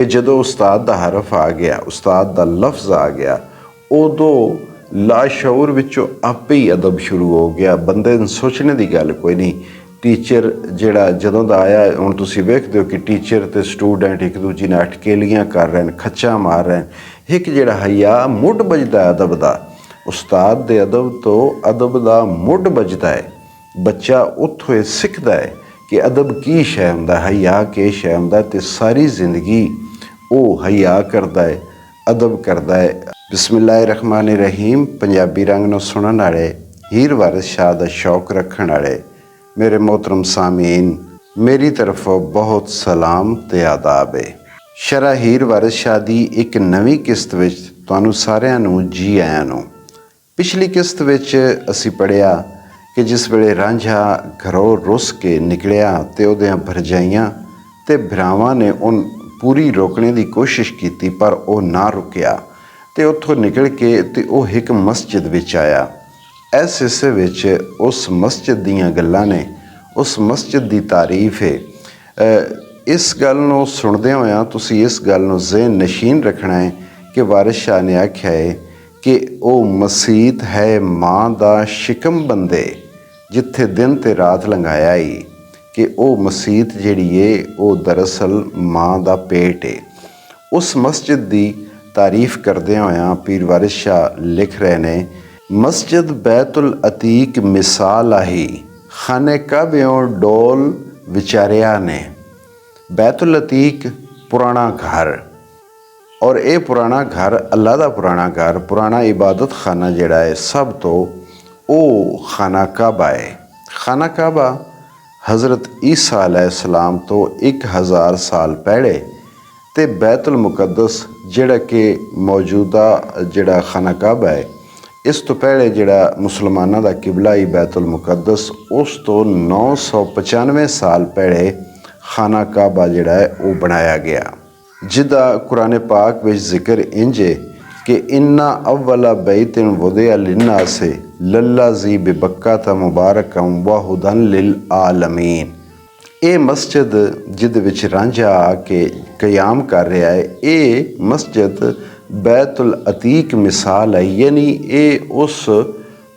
ਕਿ ਜਦੋਂ ਉਸਤਾਦ ਦਾ ਹਰਫ ਆ ਗਿਆ, ਉਸਤਾਦ ਦਾ ਲਫ਼ਜ਼ ਆ ਗਿਆ, ਉਦੋਂ ਲਾਸ਼ਊਰ ਵਿੱਚੋਂ ਆਪੇ ਹੀ ਅਦਬ ਸ਼ੁਰੂ ਹੋ ਗਿਆ। ਬੰਦੇ ਨੂੰ ਸੋਚਣੇ ਦੀ ਗੱਲ ਕੋਈ ਨਹੀਂ। ਟੀਚਰ ਜਿਹੜਾ ਜਦੋਂ ਦਾ ਆਇਆ, ਹੁਣ ਤੁਸੀਂ ਵੇਖਦੇ ਹੋ ਕਿ ਟੀਚਰ ਅਤੇ ਸਟੂਡੈਂਟ ਇੱਕ ਦੂਜੇ ਨਾਲ ਅਟਕੇਲੀਆਂ ਕਰ ਰਹੇ ਨੇ, ਖੱਚਾਂ ਮਾਰ ਰਹੇ ਨੇ। ਇੱਕ ਜਿਹੜਾ ਹਯਾ ਮੁੱਢ ਵੱਜਦਾ ਅਦਬ ਦਾ, ਉਸਤਾਦ ਦੇ ਅਦਬ ਤੋਂ ਅਦਬ ਦਾ ਮੁੱਢ ਵੱਜਦਾ ਹੈ। ਬੱਚਾ ਉੱਥੋਂ ਇਹ ਸਿੱਖਦਾ ਹੈ ਕਿ ਅਦਬ ਕੀ ਸ਼ੈ ਹੁੰਦਾ, ਹਯਾ ਕੀ ਸ਼ੈ ਹੁੰਦਾ, ਅਤੇ ਸਾਰੀ ਜ਼ਿੰਦਗੀ ਉਹ ਹਯਾ ਕਰਦਾ ਹੈ, ਅਦਬ ਕਰਦਾ ਹੈ। ਬਿਸਮਿल्लाहिर्रहमानिर्रहीम। ਪੰਜਾਬੀ ਰੰਗ ਨੂੰ ਸੁਣਨ ਵਾਲੇ, ਹੀਰ ਵਾਰਿਸ ਸ਼ਾਹ ਦਾ ਸ਼ੌਕ ਰੱਖਣ ਵਾਲੇ ਮੇਰੇ मोहतरम ਸਾਮੀਨ, ਮੇਰੀ ਤਰਫੋਂ ਬਹੁਤ ਸਲਾਮ ਤੇ ਆਦਾਬ ਹੈ। ਸ਼ਰ੍ਹਾ ਹੀਰ ਵਾਰਿਸ ਸ਼ਾਹ ਦੀ ਇੱਕ ਨਵੀਂ ਕਿਸ਼ਤ ਵਿੱਚ ਤੁਹਾਨੂੰ ਸਾਰਿਆਂ ਨੂੰ ਜੀ ਆਇਆਂ ਨੂੰ। ਪਿਛਲੀ ਕਿਸ਼ਤ ਵਿੱਚ ਅਸੀਂ ਪੜ੍ਹਿਆ ਕਿ ਜਿਸ ਵੇਲੇ ਰਾਂਝਾ ਘਰੋਂ ਰੁੱਸ ਕੇ ਨਿਕਲਿਆ ਅਤੇ ਉਹਦੀਆਂ ਭਰਜਾਈਆਂ ਅਤੇ ਭਰਾਵਾਂ ਨੇ ਉਹ ਪੂਰੀ ਰੋਕਣੇ ਦੀ ਕੋਸ਼ਿਸ਼ ਕੀਤੀ, ਪਰ ਉਹ ਨਾ ਰੁਕਿਆ ਅਤੇ ਉੱਥੋਂ ਨਿਕਲ ਕੇ ਅਤੇ ਉਹ ਇੱਕ ਮਸਜਿਦ ਵਿੱਚ ਆਇਆ। ਇਸ ਹਿੱਸੇ ਵਿੱਚ ਉਸ ਮਸਜਿਦ ਦੀਆਂ ਗੱਲਾਂ ਨੇ, ਉਸ ਮਸਜਿਦ ਦੀ ਤਾਰੀਫ ਹੈ। ਇਸ ਗੱਲ ਨੂੰ ਸੁਣਦਿਆਂ ਹੋਇਆਂ ਤੁਸੀਂ ਇਸ ਗੱਲ ਨੂੰ ਜ਼ਿਹਨ ਨਸ਼ੀਨ ਰੱਖਣਾ ਹੈ ਕਿ ਵਾਰਿਸ ਸ਼ਾਹ ਨੇ ਆਖਿਆ ਹੈ ਕਿ ਉਹ ਮਸੀਤ ਹੈ ਮਾਂ ਦਾ ਸ਼ਿਕਮ ਬੰਦੇ, ਜਿੱਥੇ ਦਿਨ ਤੇ ਰਾਤ ਲੰਘਾਇਆ ਈ, ਕਿ ਉਹ ਮਸੀਤ ਜਿਹੜੀ ਏ ਉਹ ਦਰਅਸਲ ਮਾਂ ਦਾ ਪੇਟ ਹੈ। ਉਸ ਮਸਜਿਦ ਦੀ ਤਾਰੀਫ ਕਰਦਿਆਂ ਹੋਇਆਂ ਪੀਰ ਵਾਰਿਸ ਸ਼ਾਹ ਲਿਖ ਰਹੇ ਨੇ, ਮਸਜਿਦ ਬੈਤੁਲ ਅਤੀਕ ਮਿਸਾਲ ਆਹੀ, ਖਾਨੇ ਕਾਬਿਓਂ ਡੋਲ ਵਿਚਾਰਿਆ ਨੇ। ਬੈਤੁਲ ਅਤੀਕ ਪੁਰਾਣਾ ਘਰ, ਔਰ ਇਹ ਪੁਰਾਣਾ ਘਰ ਅੱਲਾ ਦਾ ਪੁਰਾਣਾ ਘਰ, ਪੁਰਾਣਾ ਇਬਾਦਤ ਖਾਨਾ ਜਿਹੜਾ ਹੈ ਸਭ ਤੋਂ, ਉਹ ਖਾਨਾ ਕਾਬਾ ਹੈ। ਖਾਨਾ ਕਾਬਾ ਹਜ਼ਰਤ ਈਸਾ अलैहिस्सलाम ਤੋਂ 1000 ਸਾਲ ਪਹਿਲੇ, ਅਤੇ ਬੈਤੁਲ ਮੁਕੱਦਸ ਜਿਹੜਾ ਕਿ ਮੌਜੂਦਾ ਜਿਹੜਾ ਖਾਨਾ ਕਾਬਾ ਹੈ, ਇਸ ਤੋਂ ਪਹਿਲੇ ਜਿਹੜਾ ਮੁਸਲਮਾਨਾਂ ਦਾ ਕਿਬਲਾ ਹੀ ਬੈਤੁਲ ਮੁਕੱਦਸ, ਉਸ ਤੋਂ 995 ਸਾਲ ਪਹਿਲੇ ਖਾਨਾ ਕਾਬਾ ਜਿਹੜਾ ਹੈ ਉਹ ਬਣਾਇਆ ਗਿਆ, ਜਿਹਦਾ ਕੁਰਾਨ ਪਾਕ ਵਿੱਚ ਜ਼ਿਕਰ ਇੰਝ ਹੈ ਕਿ ਇੰਨਾ ਅਵਲਾ ਬੈਤਿਨ ਵੁਦਿਆ ਲਿन्नास लल्लाज़ी बिबक्का मुबारकम व हुदन लिल आलमीन। ਇਹ ਮਸਜਿਦ ਜਿਹਦੇ ਵਿੱਚ ਰਾਂਝਾ ਆ ਕੇ ਕਿਆਮ ਕਰ ਰਿਹਾ ਹੈ, ਇਹ ਮਸਜਿਦ ਬੈਤੁਲ ਅਤੀਕ ਮਿਸਾਲ ਹੈ, ਯਾਨੀ ਇਹ ਉਸ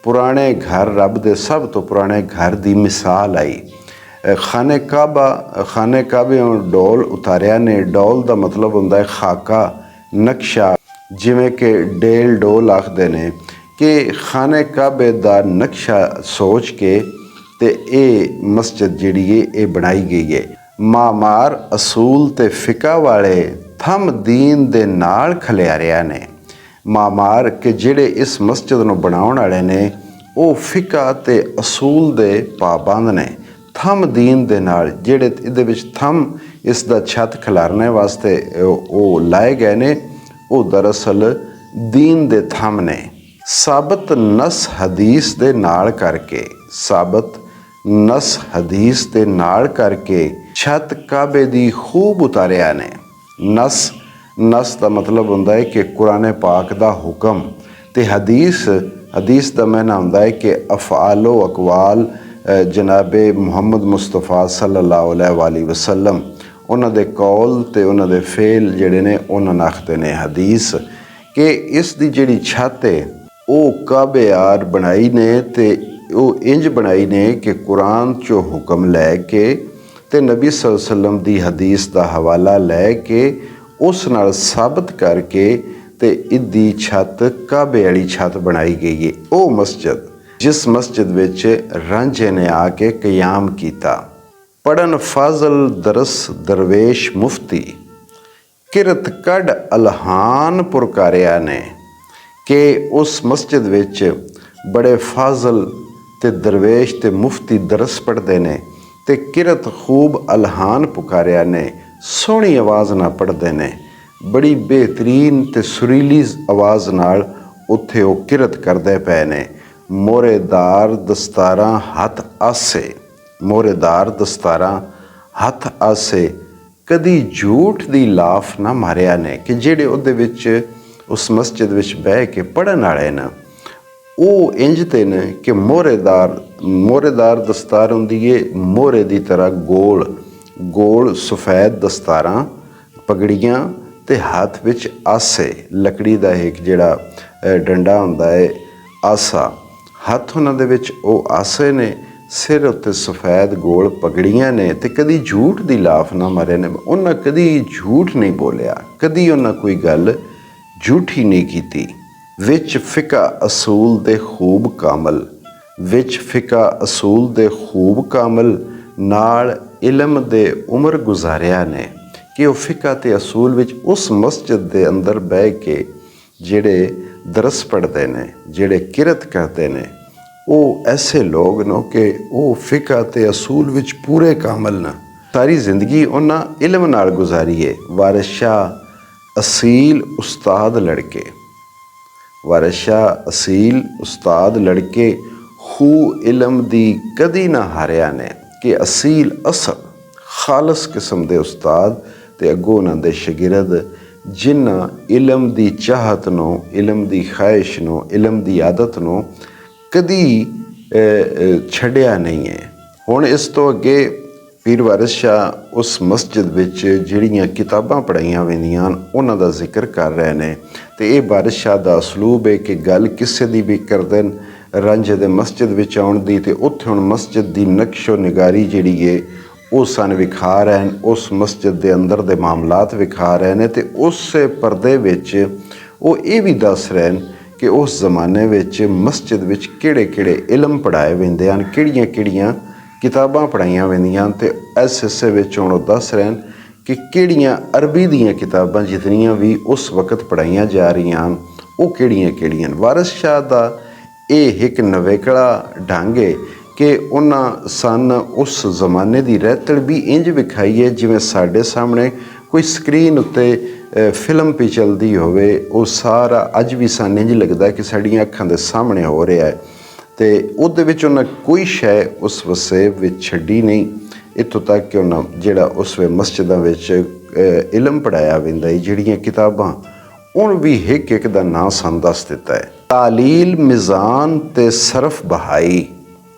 ਪੁਰਾਣੇ ਘਰ, ਰੱਬ ਦੇ ਸਭ ਤੋਂ ਪੁਰਾਣੇ ਘਰ ਦੀ ਮਿਸਾਲ ਆਈ। ਖਾਨੇ ਕਾਬਿਓਂ ਡੋਲ ਉਤਾਰਿਆ ਨੇ। ਡੋਲ ਦਾ ਮਤਲਬ ਹੁੰਦਾ ਹੈ ਖਾਕਾ, ਨਕਸ਼ਾ, ਜਿਵੇਂ ਕਿ ਡੇਲ ਡੋਲ ਆਖਦੇ ਨੇ, ਕਿ ਖਾਨੇ ਕਾਬੇ ਦਾ ਨਕਸ਼ਾ ਸੋਚ ਕੇ ਤੇ ਇਹ ਮਸਜਿਦ ਜਿਹੜੀ ਹੈ ਇਹ ਬਣਾਈ ਗਈ ਹੈ। ਮਾਮਾਰ ਅਸੂਲ ਤੇ ਫਿਕਾ ਵਾਲੇ ਥੰਮ ਦੀਨ ਦੇ ਨਾਲ ਖਲਿਆਰਿਆ ਨੇ। ਮਾਮਾਰ ਕਿ ਜਿਹੜੇ ਇਸ ਮਸਜਿਦ ਨੂੰ ਬਣਾਉਣ ਵਾਲੇ ਨੇ ਉਹ ਫਿਕਾ ਤੇ ਅਸੂਲ ਦੇ ਪਾਬੰਦ ਨੇ। ਥੰਮ ਦੀਨ ਦੇ ਨਾਲ, ਜਿਹੜੇ ਇਹਦੇ ਵਿੱਚ ਥੰਮ ਇਸ ਦਾ ਛੱਤ ਖਿਲਾਰਨੇ ਵਾਸਤੇ ਉਹ ਲਾਏ ਗਏ ਨੇ, ਉਹ ਦਰਅਸਲ ਦੀਨ ਦੇ ਥੰਮ ਨੇ। ਸਾਬਤ ਨਸ ਹਦੀਸ ਦੇ ਨਾਲ ਕਰਕੇ, ਸਾਬਤ ਨਸ ਹਦੀਸ ਦੇ ਨਾਲ ਕਰਕੇ ਛੱਤ ਕਾਬੇ ਦੀ ਖੂਬ ਉਤਾਰਿਆ ਨੇ। ਨਸ ਦਾ ਮਤਲਬ ਹੁੰਦਾ ਹੈ ਕਿ ਕੁਰਾਨ ਪਾਕ ਦਾ ਹੁਕਮ, ਤੇ ਹਦੀਸ ਦਾ ਮਾਨਾ ਹੁੰਦਾ ਹੈ ਕਿ ਅਫਆਲੋ ਅਕਵਾਲ ਜਨਾਬੇ ਮੁਹੰਮਦ ਮੁਸਤਫਾ ਸੱਲੱਲਾਹੁ ਅਲੈਹਿ ਵਸੱਲਮ, ਉਹਨਾਂ ਦੇ ਕੌਲ ਤੇ ਉਹਨਾਂ ਦੇ ਫੇਲ ਜਿਹੜੇ ਨੇ ਉਹਨਾਂ ਨੂੰ ਆਖਦੇ ਨੇ ਹਦੀਸ। ਕਿ ਇਸ ਦੀ ਜਿਹੜੀ ਛੱਤ ਹੈ ਉਹ ਕਾਬੇ ਯਾਰ ਬਣਾਈ ਨੇ, ਤੇ ਉਹ ਇੰਜ ਬਣਾਈ ਨੇ ਕਿ ਕੁਰਾਨ 'ਚੋਂ ਹੁਕਮ ਲੈ ਕੇ ਤੇ ਨਬੀ ਸੱਲੱਲਾਹੁ ਅਲੈਹਿ ਵਸੱਲਮ ਦੀ ਹਦੀਸ ਦਾ ਹਵਾਲਾ ਲੈ ਕੇ ਉਸ ਨਾਲ ਸਾਬਤ ਕਰਕੇ ਤੇ ਇਹਦੀ ਛੱਤ ਕਾਬੇ ਵਾਲੀ ਛੱਤ ਬਣਾਈ ਗਈ ਹੈ। ਉਹ ਮਸਜਿਦ ਜਿਸ ਮਸਜਿਦ ਵਿੱਚ ਰਾਂਝੇ ਨੇ ਆ ਕੇ ਕਿਆਮ ਕੀਤਾ। ਪੜਨ ਫਾਜ਼ਲ ਦਰਸ ਦਰਵੇਸ਼ ਮੁਫਤੀ, ਕਿਰਤ ਕੱਢ ਅਲਹਾਨ ਪੁਰਕਾਰਿਆ ਨੇ। ਕਿ ਉਸ ਮਸਜਿਦ ਵਿੱਚ ਬੜੇ ਫਾਜ਼ਲ ਤੇ ਦਰਵੇਸ਼ ਤੇ ਮੁਫਤੀ ਦਰਸ ਪੜ੍ਹਦੇ ਨੇ, ਤੇ ਕਿਰਤ ਖੂਬ ਅਲਹਾਨ ਪੁਕਾਰਿਆ ਨੇ। ਸੋਹਣੀ ਆਵਾਜ਼ ਨਾਲ ਪੜ੍ਹਦੇ ਨੇ, ਬੜੀ ਬਿਹਤਰੀਨ ਤੇ ਸੁਰੀਲੀ ਆਵਾਜ਼ ਨਾਲ ਉੱਥੇ ਉਹ ਕਿਰਤ ਕਰਦੇ ਪਏ ਨੇ। ਮੋਹਰੇਦਾਰ ਦਸਤਾਰਾਂ ਹੱਥ ਆਸੇ, ਮੋਹਰੇਦਾਰ ਦਸਤਾਰਾਂ ਹੱਥ ਆਸੇ, ਕਦੀ ਝੂਠ ਦੀ ਲਾਫ ਨਾ ਮਾਰਿਆ ਨੇ। ਕਿ ਜਿਹੜੇ ਉਹਦੇ ਵਿੱਚ ਉਸ ਮਸਜਿਦ ਵਿੱਚ ਬਹਿ ਕੇ ਪੜ੍ਹਨ ਵਾਲੇ ਨੇ ਉਹ ਇੰਝ ਤੇ ਨੇ ਕਿ ਮੋਹਰੇਦਾਰ ਦਸਤਾਰ ਹੁੰਦੀ ਹੈ ਮੋਹਰੇ ਦੀ ਤਰ੍ਹਾਂ ਗੋਲ ਸਫੈਦ ਦਸਤਾਰਾਂ, ਪਗੜੀਆਂ ਤੇ ਹੱਥ ਵਿੱਚ ਆਸੇ, ਲੱਕੜੀ ਦਾ ਇੱਕ ਜਿਹੜਾ ਡੰਡਾ ਹੁੰਦਾ ਹੈ ਆਸਾ, ਹੱਥ ਉਹਨਾਂ ਦੇ ਵਿੱਚ ਉਹ ਆਸੇ ਨੇ, ਸਿਰ ਉੱਤੇ ਸਫੈਦ ਗੋਲ ਪਗੜੀਆਂ ਨੇ, ਤੇ ਕਦੀ ਝੂਠ ਦੀ ਲਾਫ ਨਾ ਮਾਰੇ ਨੇ। ਉਹਨਾਂ ਕਦੀ ਝੂਠ ਨਹੀਂ ਬੋਲਿਆ, ਕਦੀ ਉਹਨਾਂ ਕੋਈ ਗੱਲ ਝੂਠੀ ਨਹੀਂ ਕੀਤੀ। ਵਿੱਚ ਫਿਕਾ ਅਸੂਲ ਦੇ ਖੂਬ ਕਾਮਲ, ਵਿੱਚ ਫਿਕਾ ਅਸੂਲ ਦੇ ਖੂਬ ਕਾਮਲ, ਨਾਲ ਇਲਮ ਦੇ ਉਮਰ ਗੁਜ਼ਾਰਿਆ ਨੇ। ਕਿ ਉਹ ਫਿਕਾ ਤੇ ਅਸੂਲ ਵਿੱਚ ਉਸ ਮਸਜਿਦ ਦੇ ਅੰਦਰ ਬਹਿ ਕੇ ਜਿਹੜੇ ਦਰਸ ਪੜ੍ਹਦੇ ਨੇ, ਜਿਹੜੇ ਕਿਰਤ ਕਰਦੇ ਨੇ, ਉਹ ਐਸੇ ਲੋਕ ਨੇ ਕਿ ਉਹ ਫਿਕਾ ਤੇ ਅਸੂਲ ਵਿੱਚ ਪੂਰੇ ਕਾਮਲ ਨੇ। ਸਾਰੀ ਜ਼ਿੰਦਗੀ ਉਹਨਾਂ ਇਲਮ ਨਾਲ ਗੁਜ਼ਾਰੀ ਹੈ। ਵਾਰਿਸ ਸ਼ਾਹ ਅਸੀਲ ਉਸਤਾਦ ਲੜਕੇ, ਵਾਰਿਸ ਸ਼ਾਹ ਅਸੀਲ ਉਸਤਾਦ ਲੜਕੇ, ਖੂ ਇਲਮ ਦੀ ਕਦੀ ਨਾ ਹਾਰਿਆ ਨੇ। ਕਿ ਅਸੀਲ ਅਸਲ ਖਾਲਸ ਕਿਸਮ ਦੇ ਉਸਤਾਦ ਤੇ ਅੱਗੋਂ ਉਹਨਾਂ ਦੇ ਸ਼ਾਗਿਰਦ, ਜਿਨ੍ਹਾਂ ਇਲਮ ਦੀ ਚਾਹਤ ਨੂੰ, ਇਲਮ ਦੀ ਖਾਹਿਸ਼ ਨੂੰ, ਇਲਮ ਦੀ ਆਦਤ ਨੂੰ ਕਦੀ ਛੱਡਿਆ ਨਹੀਂ ਹੈ। ਹੁਣ ਇਸ ਤੋਂ ਅੱਗੇ ਪੀਰ ਵਾਰਿਸ ਸ਼ਾਹ ਉਸ ਮਸਜਿਦ ਵਿੱਚ ਜਿਹੜੀਆਂ ਕਿਤਾਬਾਂ ਪੜ੍ਹਾਈਆਂ ਜਾਂਦੀਆਂ ਹਨ ਉਹਨਾਂ ਦਾ ਜ਼ਿਕਰ ਕਰ ਰਹੇ ਨੇ। ਅਤੇ ਇਹ ਵਾਰਿਸ ਸ਼ਾਹ ਦਾ ਅਸਲੂਬ ਹੈ ਕਿ ਗੱਲ ਕਿਸੇ ਦੀ ਵੀ ਕਰਦੇ ਨੇ ਰਾਂਝੇ ਦੇ ਮਸਜਿਦ ਵਿੱਚ ਆਉਣ ਦੀ, ਅਤੇ ਉੱਥੇ ਹੁਣ ਮਸਜਿਦ ਦੀ ਨਕਸ਼ੋ ਨਿਗਾਰੀ ਜਿਹੜੀ ਹੈ ਉਹ ਸਾਨੂੰ ਵਿਖਾ ਰਹੇ ਨੇ, ਉਸ ਮਸਜਿਦ ਦੇ ਅੰਦਰ ਦੇ ਮਾਮਲਾਤ ਵਿਖਾ ਰਹੇ ਨੇ। ਅਤੇ ਉਸੇ ਪਰਦੇ ਵਿੱਚ ਉਹ ਇਹ ਵੀ ਦੱਸ ਰਹੇ ਨੇ ਕਿ ਉਸ ਜ਼ਮਾਨੇ ਵਿੱਚ ਮਸਜਿਦ ਵਿੱਚ ਕਿਹੜੇ ਕਿਹੜੇ ਇਲਮ ਪੜ੍ਹਾਏ ਜਾਂਦੇ ਹਨ, ਕਿਹੜੀਆਂ ਕਿਹੜੀਆਂ ਕਿਤਾਬਾਂ ਪੜ੍ਹਾਈਆਂ ਜਾਂਦੀਆਂ ਹਨ। ਅਤੇ ਇਸ ਹਿੱਸੇ ਵਿੱਚ ਹੁਣ ਉਹ ਦੱਸ ਰਹੇ ਹਨ ਕਿ ਕਿਹੜੀਆਂ ਅਰਬੀ ਦੀਆਂ ਕਿਤਾਬਾਂ ਜਿਤਨੀਆਂ ਵੀ ਉਸ ਵਕਤ ਪੜ੍ਹਾਈਆਂ ਜਾ ਰਹੀਆਂ ਹਨ ਉਹ ਕਿਹੜੀਆਂ ਕਿਹੜੀਆਂ। ਵਾਰਿਸ ਸ਼ਾਹ ਦਾ ਇਹ ਇੱਕ ਨਵੇਕਲਾ ਢੰਗ ਹੈ ਕਿ ਉਹਨਾਂ ਸਨ ਉਸ ਜ਼ਮਾਨੇ ਦੀ ਰਹਿਤਲ ਵੀ ਇੰਝ ਵਿਖਾਈ ਹੈ ਜਿਵੇਂ ਸਾਡੇ ਸਾਹਮਣੇ ਕੋਈ ਸਕਰੀਨ ਉੱਤੇ ਫਿਲਮ ਪਈ ਚੱਲਦੀ ਹੋਵੇ। ਉਹ ਸਾਰਾ ਅੱਜ ਵੀ ਸਾਨੂੰ ਇੰਝ ਲੱਗਦਾ ਕਿ ਸਾਡੀਆਂ ਅੱਖਾਂ ਦੇ ਸਾਹਮਣੇ ਹੋ ਰਿਹਾ ਹੈ, ਅਤੇ ਉਹਦੇ ਵਿੱਚ ਉਹਨਾਂ ਕੋਈ ਸ਼ੈ ਉਸ ਵਸੇਬ ਵਿੱਚ ਛੱਡੀ ਨਹੀਂ। ਇੱਥੋਂ ਤੱਕ ਕਿ ਉਹਨਾਂ ਜਿਹੜਾ ਉਸ ਵੇ ਮਸਜਿਦਾਂ ਵਿੱਚ ਇਲਮ ਪੜ੍ਹਾਇਆ ਜਾਂਦਾ ਹੈ, ਜਿਹੜੀਆਂ ਕਿਤਾਬਾਂ, ਹੁਣ ਵੀ ਇੱਕ ਇੱਕ ਦਾ ਨਾਂ ਸਾਨੂੰ ਦੱਸ ਦਿੱਤਾ ਹੈ। ਤਾਲੀਲ ਮਿਜ਼ਾਨ ਤੇ ਸਰਫ ਬਹਾਈ,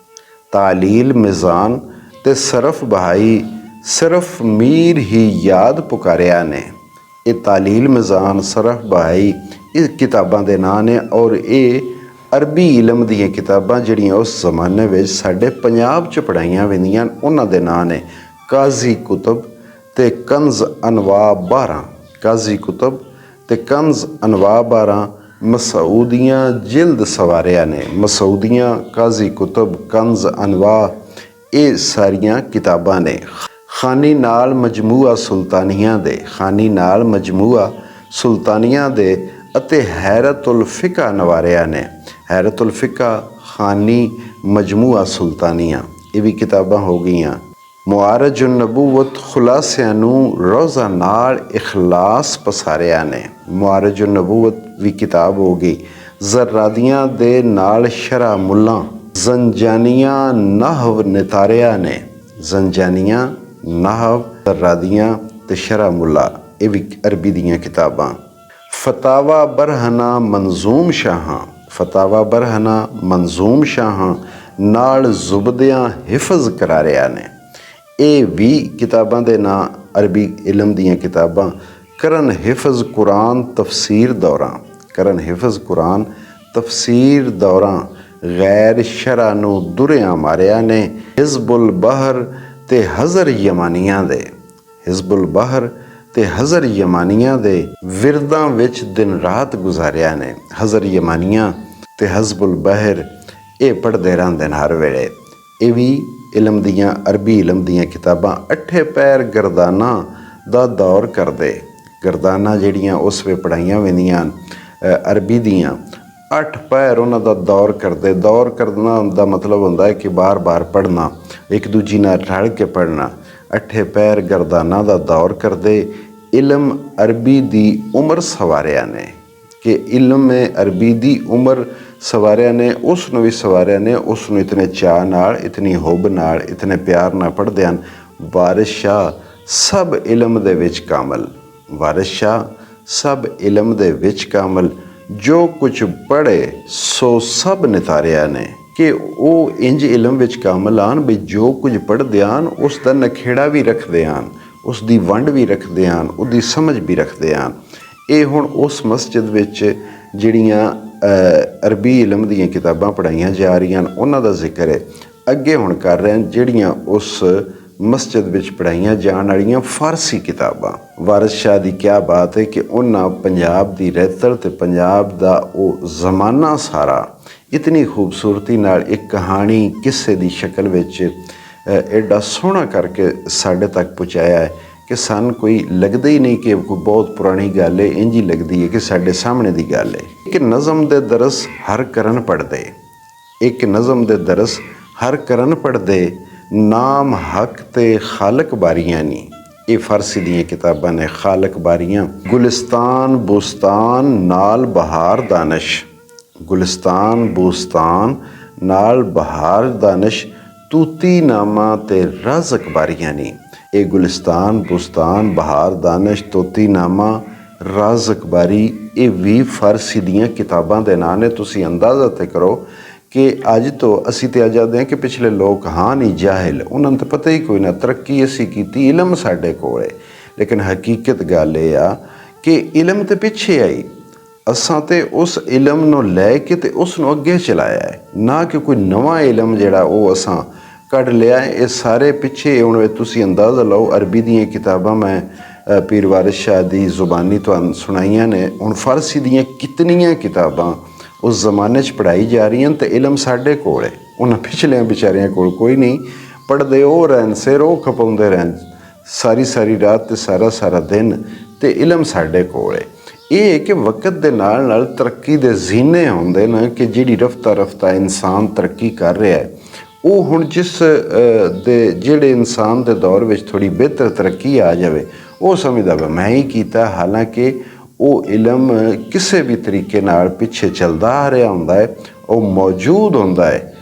ਤਾਲੀਲ ਮਿਜ਼ਾਨ ਤੇ ਸਰਫ ਬਹਾਈ, ਸਿਰਫ ਮੀਰ ਹੀ ਯਾਦ ਪੁਕਾਰਿਆ ਨੇ। ਇਹ ਤਾਲੀਲ ਮਿਜ਼ਾਨ, ਸਰਫ ਬਹਾਈ ਇਹ ਕਿਤਾਬਾਂ ਦੇ ਨਾਂ ਨੇ, ਔਰ ਇਹ ਅਰਬੀ ਇਲਮ ਦੀਆਂ ਕਿਤਾਬਾਂ ਜਿਹੜੀਆਂ ਉਸ ਜ਼ਮਾਨੇ ਵਿੱਚ ਸਾਡੇ ਪੰਜਾਬ 'ਚ ਪੜ੍ਹਾਈਆਂ ਜਾਂਦੀਆਂ ਉਹਨਾਂ ਦੇ ਨਾਂ ਨੇ। ਕਾਜ਼ੀ ਕੁਤਬ ਤੇ ਕੰਜ਼ ਅਨਵਾ 12, ਕਾਜ਼ੀ ਕੁਤਬ ਤੇ ਕੰਜ਼ ਅਨਵਾ 12 ਮਸਊਦੀਆਂ ਜਿਲਦ ਸਵਾਰਿਆ ਨੇ। ਮਸਊਦੀਆਂ, ਕਾਜ਼ੀ ਕੁਤਬ, ਕੰਜ਼ ਅਨਵਾ ਇਹ ਸਾਰੀਆਂ ਕਿਤਾਬਾਂ ਨੇ। ਖਾਨੀ ਨਾਲ ਮਜਮੂਆ ਸੁਲਤਾਨੀਆਂ ਦੇ, ਖਾਨੀ ਨਾਲ ਮਜਮੂਆ ਸੁਲਤਾਨੀਆਂ ਦੇ ਅਤੇ ਹੈਰਤੁਲ ਫਿਕਾ ਨਵਾਰਿਆ ਨੇ। ਹੈਰਤੁਲ ਫਿਕਾ, ਖਾਨੀ, ਮਜਮੂਆ ਸੁਲਤਾਨੀਆਂ ਇਹ ਵੀ ਕਿਤਾਬਾਂ ਹੋ ਗਈਆਂ। ਮੁਆਰਜ ਨਬੂਵਤ ਖੁਲਾਸਿਆਂ ਨੂੰ ਰੋਜ਼ਾ ਨਾਲ ਇਖਲਾਸ ਪਸਾਰਿਆ ਨੇ। ਮੁਆਰਜ ਨਬੂਵਤ ਵੀ ਕਿਤਾਬ ਹੋ ਗਈ। ਜ਼ਰਾਦੀਆਂ ਦੇ ਨਾਲ ਸ਼ਰ੍ਹਾ ਮੁੱਲਾਂ, ਜ਼ੰਜਾਨੀਆਂ ਨਹਵ ਨਿਤਾਰਿਆ ਨੇ। ਜ਼ੰਜਾਨੀਆਂ, ਨਹਵ, ਜ਼ਰਾਦੀਆਂ ਤੇ ਸ਼ਰ੍ਹਾ ਮੁੱਲਾ ਇਹ ਵੀ ਅਰਬੀ ਦੀਆਂ ਕਿਤਾਬਾਂ। ਫਤਾਵਾ ਬਰਹਨਾ ਮੰਜ਼ੂਮ ਸ਼ਾਹਾਂ, ਫਤਾਵਾ ਬਰਹਨਾ ਮੰਜ਼ੂਮ ਸ਼ਾਹਾਂ ਨਾਲ ਜ਼ੁਬਦਿਆਂ ਹਿਫਜ਼ ਕਰਾਰਿਆ ਨੇ। ਇਹ ਵੀ ਕਿਤਾਬਾਂ ਦੇ ਨਾਂ ਅਰਬੀ ਇਲਮ ਦੀਆਂ ਕਿਤਾਬਾਂ। ਕਰਨ ਹਿਫਜ਼ ਕੁਰਾਨ ਤਫਸੀਰ ਦੌਰਾਂ, ਕਰਨ ਹਿਫਜ਼ ਕੁਰਾਨ ਤਫਸੀਰ ਦੌਰਾਂ ਗੈਰ ਸ਼ਰ੍ਹਾ ਨੂੰ ਦੁਰਿਆਂ ਮਾਰਿਆ ਨੇ। ਹਿਜ਼ਬੁਲ ਬਹਰ ਤੇ ਹਜ਼ਰ ਯਮਾਨੀਆਂ ਦੇ, ਹਿਜ਼ਬੁਲ ਬਹਰ ਤੇ ਹਜ਼ਰ ਯਮਾਨੀਆਂ ਦੇ ਵਿਰਦਾਂ ਵਿੱਚ ਦਿਨ ਰਾਤ ਗੁਜ਼ਾਰਿਆ ਨੇ। ਹਜ਼ਰ ਯਮਾਨੀਆਂ ਤੇ ਹਜ਼ਬੁਲ ਬਹਰ ਇਹ ਪੜ੍ਹਦੇ ਰਹਿੰਦੇ ਨੇ ਹਰ ਵੇਲੇ। ਇਹ ਵੀ ਇਲਮ ਦੀਆਂ, ਅਰਬੀ ਇਲਮ ਦੀਆਂ ਕਿਤਾਬਾਂ। ਅੱਠੇ ਪੈਰ ਗਰਦਾਨਾ ਦਾ ਦੌਰ ਕਰਦੇ, ਗਰਦਾਨਾ ਜਿਹੜੀਆਂ ਉਸ ਵੇ ਪੜ੍ਹਾਈਆਂ ਜਾਂਦੀਆਂ ਅਰਬੀ ਦੀਆਂ, 8 ਪੈਰ ਉਹਨਾਂ ਦਾ ਦੌਰ ਕਰਦੇ। ਦੌਰ ਕਰਨਾ ਦਾ ਮਤਲਬ ਹੁੰਦਾ ਹੈ ਕਿ ਬਾਰ-ਬਾਰ ਪੜ੍ਹਨਾ, ਇੱਕ ਦੂਜੀ ਨਾਲ ਰਲ ਕੇ ਪੜ੍ਹਨਾ। ਅੱਠੇ ਪੈਰ ਗਰਦਾਨਾ ਦਾ ਦੌਰ ਕਰਦੇ। ਇਲਮ ਅਰਬੀ ਦੀ ਉਮਰ ਸਵਾਰਿਆ ਨੇ, ਕਿ ਇਲਮ ਅਰਬੀ ਦੀ ਉਮਰ ਸਵਾਰਿਆ ਨੇ, ਉਸ ਨੂੰ ਵੀ ਸਵਾਰਿਆ ਨੇ। ਉਸ ਨੂੰ ਇਤਨੇ ਚਾਅ ਨਾਲ, ਇਤਨੀ ਹੁੱਬ ਨਾਲ, ਇਤਨੇ ਪਿਆਰ ਨਾਲ ਪੜ੍ਹਦੇ ਹਨ। ਵਾਰਿਸ ਸ਼ਾਹ ਸਭ ਇਲਮ ਦੇ ਵਿੱਚ ਕਾਮਲ, ਵਾਰਿਸ ਸ਼ਾਹ ਸਭ ਇਲਮ ਦੇ ਵਿੱਚ ਕਾਮਲ। ਜੋ ਕੁਝ ਪੜ੍ਹੇ ਸੋ ਸਭ ਨਿਤਾਰਿਆ ਨੇ, ਕਿ ਉਹ ਇੰਜ ਇਲਮ ਵਿੱਚ ਕਾਮਲ ਆਨ ਵੀ ਜੋ ਕੁਝ ਪੜ੍ਹਦੇ ਹਨ ਉਸ ਦਾ ਨਖੇੜਾ ਵੀ ਰੱਖਦੇ ਹਨ, ਉਸ ਦੀ ਵੰਡ ਵੀ ਰੱਖਦੇ ਹਨ, ਉਹਦੀ ਸਮਝ ਵੀ ਰੱਖਦੇ ਹਨ। ਇਹ ਹੁਣ ਉਸ ਮਸਜਿਦ ਵਿੱਚ ਜਿਹੜੀਆਂ ਅਰਬੀ ਇਲਮ ਦੀਆਂ ਕਿਤਾਬਾਂ ਪੜ੍ਹਾਈਆਂ ਜਾ ਰਹੀਆਂ ਹਨ ਉਹਨਾਂ ਦਾ ਜ਼ਿਕਰ ਹੈ। ਅੱਗੇ ਹੁਣ ਕਰ ਰਹੇ ਹਨ ਜਿਹੜੀਆਂ ਉਸ ਮਸਜਿਦ ਵਿੱਚ ਪੜ੍ਹਾਈਆਂ ਜਾਣ ਵਾਲੀਆਂ ਫਾਰਸੀ ਕਿਤਾਬਾਂ। ਵਾਰਿਸ ਸ਼ਾਹ ਦੀ ਕਿਆ ਬਾਤ ਹੈ ਕਿ ਉਹਨਾਂ ਪੰਜਾਬ ਦੀ ਰਹਿਤਲ ਤੇ ਪੰਜਾਬ ਦਾ ਉਹ ਜ਼ਮਾਨਾ ਸਾਰਾ ਇਤਨੀ ਖੂਬਸੂਰਤੀ ਨਾਲ ਇੱਕ ਕਹਾਣੀ ਕਿੱਸੇ ਦੀ ਸ਼ਕਲ ਵਿੱਚ ਐਡਾ ਸੋਹਣਾ ਕਰਕੇ ਸਾਡੇ ਤੱਕ ਪਹੁੰਚਾਇਆ ਹੈ ਕਿ ਸਾਨੂੰ ਕੋਈ ਲੱਗਦਾ ਹੀ ਨਹੀਂ ਕਿ ਕੋਈ ਬਹੁਤ ਪੁਰਾਣੀ ਗੱਲ ਹੈ। ਇੰਝ ਹੀ ਲੱਗਦੀ ਹੈ ਕਿ ਸਾਡੇ ਸਾਹਮਣੇ ਦੀ ਗੱਲ ਹੈ। ਇੱਕ ਨਜ਼ਮ ਦੇ ਦਰਸ ਹਰ ਕਰਨ ਪੜ੍ਹਦੇ, ਇੱਕ ਨਜ਼ਮ ਦੇ ਦਰਸ ਹਰ ਕਰਨ ਪੜ੍ਹਦੇ, ਨਾਮ ਹੱਕ ਤੇ ਖਾਲਕ ਬਾਰੀਆਂ ਨੀ। ਇਹ ਫਾਰਸੀ ਦੀਆਂ ਕਿਤਾਬਾਂ ਨੇ। ਖਾਲਕ ਬਾਰੀਆਂ, ਗੁਲਿਸਤਾਨ ਬੋਸਤਾਨ ਨਾਲ ਬਹਾਰ ਦਾਨਸ਼, ਗੁਲਿਸਤਾਨ ਬੋਸਤਾਨ ਨਾਲ ਬਹਾਰ ਦਾਨਸ਼, ਤੂਤੀ ਨਾਮਾ ਤੇ ਰਾਜ਼ਕ ਬਾਰੀਆਂ ਨੀ। ਇਹ ਗੁਲਿਸਤਾਨ ਬੋਸਤਾਨ ਬਹਾਰ ਦਾਨਸ਼ ਤੋਤੀ ਨਾਮਾ ਰਾਜ਼ਕ ਬਾਰੀ ਇਹ ਵੀ ਫਾਰਸੀ ਦੀਆਂ ਕਿਤਾਬਾਂ ਦੇ ਨਾਂ ਨੇ। ਤੁਸੀਂ ਅੰਦਾਜ਼ਾ ਤੇ ਕਰੋ ਕਿ ਅੱਜ ਤੋਂ ਅਸੀਂ ਤੇ ਆਜ਼ਾਦ ਹਾਂ ਕਿ ਪਿਛਲੇ ਲੋਕ ਹਾਂ ਨਹੀਂ ਜਾਹਿਲ, ਉਹਨਾਂ ਨੂੰ ਤਾਂ ਪਤਾ ਹੀ ਕੋਈ ਨਾ, ਤਰੱਕੀ ਅਸੀਂ ਕੀਤੀ, ਇਲਮ ਸਾਡੇ ਕੋਲ ਹੈ। ਲੇਕਿਨ ਹਕੀਕਤ ਗੱਲ ਇਹ ਆ ਕਿ ਇਲਮ ਤੇ ਪਿੱਛੇ ਆਈ, ਅਸਾਂ ਤੇ ਉਸ ਇਲਮ ਨੂੰ ਲੈ ਕੇ ਤੇ ਉਸ ਨੂੰ ਅੱਗੇ ਚਲਾਇਆ ਹੈ, ਨਾ ਕਿ ਕੋਈ ਨਵਾਂ ਇਲਮ ਜਿਹੜਾ ਉਹ ਅਸਾਂ ਕੱਢ ਲਿਆ। ਇਹ ਸਾਰੇ ਪਿੱਛੇ ਹੁਣ ਤੁਸੀਂ ਅੰਦਾਜ਼ਾ ਲਓ। ਅਰਬੀ ਦੀਆਂ ਕਿਤਾਬਾਂ ਮੈਂ ਪੀਰ ਵਾਰਿਸ ਸ਼ਾਹ ਦੀ ਜ਼ੁਬਾਨੀ ਤੁਹਾਨੂੰ ਸੁਣਾਈਆਂ ਨੇ। ਹੁਣ ਫਾਰਸੀ ਦੀਆਂ ਕਿਤਨੀਆਂ ਕਿਤਾਬਾਂ ਉਸ ਜ਼ਮਾਨੇ 'ਚ ਪੜ੍ਹਾਈ ਜਾ ਰਹੀਆਂ ਤੇ ਇਲਮ ਸਾਡੇ ਕੋਲ ਹੈ, ਉਹਨਾਂ ਪਿਛਲਿਆਂ ਵਿਚਾਰਿਆਂ ਕੋਲ ਕੋਈ ਨਹੀਂ। ਪੜ੍ਹਦੇ ਉਹ ਰਹਿਣ, ਸਿਰ ਉਹ ਖਪਾਉਂਦੇ ਰਹਿਣ ਸਾਰੀ ਸਾਰੀ ਰਾਤ ਤੇ ਸਾਰਾ ਸਾਰਾ ਦਿਨ, ਤੇ ਇਲਮ ਸਾਡੇ ਕੋਲ ਹੈ। ਇਹ ਹੈ ਕਿ ਵਕਤ ਦੇ ਨਾਲ ਨਾਲ ਤਰੱਕੀ ਦੇ ਜ਼ੀਨੇ ਹੁੰਦੇ ਨੇ ਕਿ ਜਿਹੜੀ ਰਫਤਾ ਰਫਤਾ ਇਨਸਾਨ ਤਰੱਕੀ ਕਰ ਰਿਹਾ ਹੈ, ਉਹ ਹੁਣ ਜਿਸ ਦੇ ਜਿਹੜੇ ਇਨਸਾਨ ਦੇ ਦੌਰ ਵਿੱਚ ਥੋੜ੍ਹੀ ਬਿਹਤਰ ਤਰੱਕੀ ਆ ਜਾਵੇ ਉਹ ਸਮਝਦਾ ਵਾ ਮੈਂ ਹੀ ਕੀਤਾ, ਹਾਲਾਂਕਿ ਉਹ ਇਲਮ ਕਿਸੇ ਵੀ ਤਰੀਕੇ ਨਾਲ ਪਿੱਛੇ ਚੱਲਦਾ ਆ ਰਿਹਾ ਹੁੰਦਾ ਹੈ, ਉਹ ਮੌਜੂਦ ਹੁੰਦਾ ਹੈ।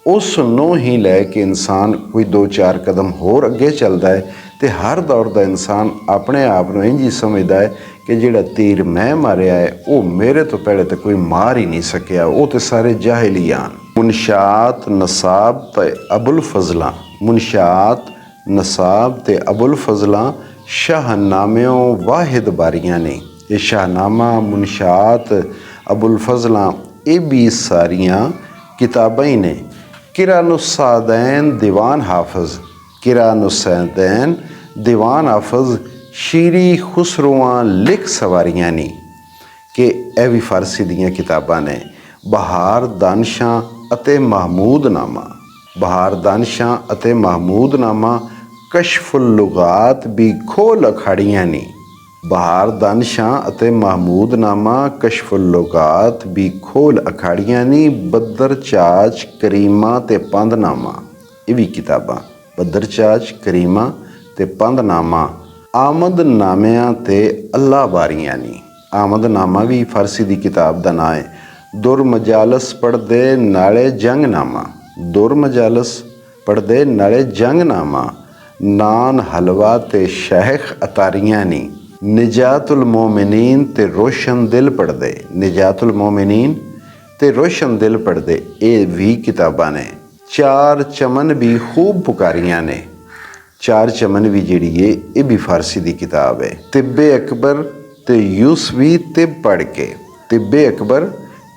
ਉਸ ਨੂੰ ਹੀ ਲੈ ਕੇ ਇਨਸਾਨ ਕੋਈ 2-4 ਕਦਮ ਹੋਰ ਅੱਗੇ ਚੱਲਦਾ ਹੈ ਤੇ ਹਰ ਦੌਰ ਦਾ ਇਨਸਾਨ ਆਪਣੇ ਆਪ ਨੂੰ ਇੰਝ ਹੀ ਸਮਝਦਾ ਹੈ ਕਿ ਜਿਹੜਾ ਤੀਰ ਮੈਂ ਮਾਰਿਆ ਹੈ ਉਹ ਮੇਰੇ ਤੋਂ ਪਹਿਲੇ ਤਾਂ ਕੋਈ ਮਾਰ ਹੀ ਨਹੀਂ ਸਕਿਆ, ਉਹ ਤੇ ਸਾਰੇ ਜਾਹਿਲ ਹੀ ਹਨ। ਮੁਨਸ਼ਾਤ ਨਸਾਬ ਤੇ ਅਬੁਲ ਫਜ਼ਲਾਂ, ਮੁਨਸ਼ਾਤ ਨਸਾਬ ਤੇ ਅਬੁਲ ਫਜ਼ਲਾਂ ਸ਼ਾਹਨਾਮਿਓਂ ਵਾਹਿਦ ਬਾਰੀਆਂ ਨੇ। ਇਹ ਸ਼ਾਹਨਾਮਾ, ਮੁਨਸ਼ਾਤ, ਅਬੁਲ ਫਜ਼ਲਾਂ ਇਹ ਵੀ ਸਾਰੀਆਂ ਕਿਤਾਬਾਂ ਹੀ ਨੇ। ਕਿਰਾਨੁਸਾਦੈਨ ਦੀਵਾਨ ਹਾਫਜ਼, ਕਿਰਾਨੁਸਾਦੈਨ ਦੀਵਾਨ ਹਾਫਜ਼ ਸ਼ੀਰੀ ਖੁਸਰੋਆਂ ਲਿਖ ਸਵਾਰੀਆਂ ਨੇ ਕਿ ਇਹ ਵੀ ਫਾਰਸੀ ਦੀਆਂ ਕਿਤਾਬਾਂ ਨੇ। ਬਹਾਰ ਦਾਨਸ਼ਾਂ ਅਤੇ ਮਹਮੂਦ ਨਾਮਾ, ਬਹਾਰ ਦਾਨਸ਼ਾਂ ਅਤੇ ਮਹਮੂਦ ਨਾਮਾ ਕਸ਼ਫੁਲ ਲੁਗਾਤ ਵੀ ਖੋਲ ਅਖਾੜੀਆਂ ਨੇ। ਬਹਾਰ ਦਾਨਸ਼ਾਂ ਅਤੇ ਮਹਮੂਦ ਨਾਮਾ ਕਸ਼ਫੁਲ ਲੁਗਾਤ ਵੀ ਖੋਲ ਅਖਾੜੀਆਂ ਨੇ। ਬੱਦਰ ਚਾਚ ਕਰੀਮਾ ਤੇ ਪੰਦਨਾਮਾ ਇਹ ਵੀ ਕਿਤਾਬਾਂ, ਬੱਦਰ ਚਾਚ ਕਰੀਮਾ ਤੇ ਪੰਦਨਾਮਾ। ਆਮਦ ਨਾਮਿਆਂ ਤੇ ਅੱਲਾ ਬਾਰੀਆਂ ਨੇ। ਆਮਦ ਨਾਮਾ ਵੀ ਫਾਰਸੀ ਦੀ ਕਿਤਾਬ ਦਾ ਨਾਂ ਹੈ। ਦੁਰ ਮਜਾਲਸ ਪੜ੍ਹਦੇ ਨਾਲੇ ਜੰਗਨਾਮਾ, ਦੁਰ ਮਜਾਲਸ ਪੜ੍ਹਦੇ ਨਾਲੇ ਜੰਗਨਾਮਾ। ਨਾਨ ਹਲਵਾ ਤੇ ਸ਼ੈਖ ਅਤਾਰੀਆਂ ਨੇ। ਨਿਜਾਤੁਲ ਮੋਮਿਨੀਨ ਤੇ ਰੋਸ਼ਨ ਦਿਲ ਪੜ੍ਹਦੇ, ਨਿਜਾਤੁਲ ਮੋਮਿਨੀਨ ਤੇ ਰੋਸ਼ਨ ਦਿਲ ਪੜ੍ਹਦੇ ਇਹ ਵੀ ਕਿਤਾਬਾਂ ਨੇ। ਚਾਰ ਚਮਨ ਵੀ ਖੂਬ ਪੁਕਾਰੀਆਂ ਨੇ। ਚਾਰ ਚਮਨ ਵੀ ਜਿਹੜੀ ਹੈ ਇਹ ਵੀ ਫਾਰਸੀ ਦੀ ਕਿਤਾਬ ਹੈ। ਤਿੱਬੇ ਅਕਬਰ ਤੇ ਯੂਸਫੀ ਤਿਬ ਪੜ੍ਹ ਕੇ, ਤਿੱਬੇ ਅਕਬਰ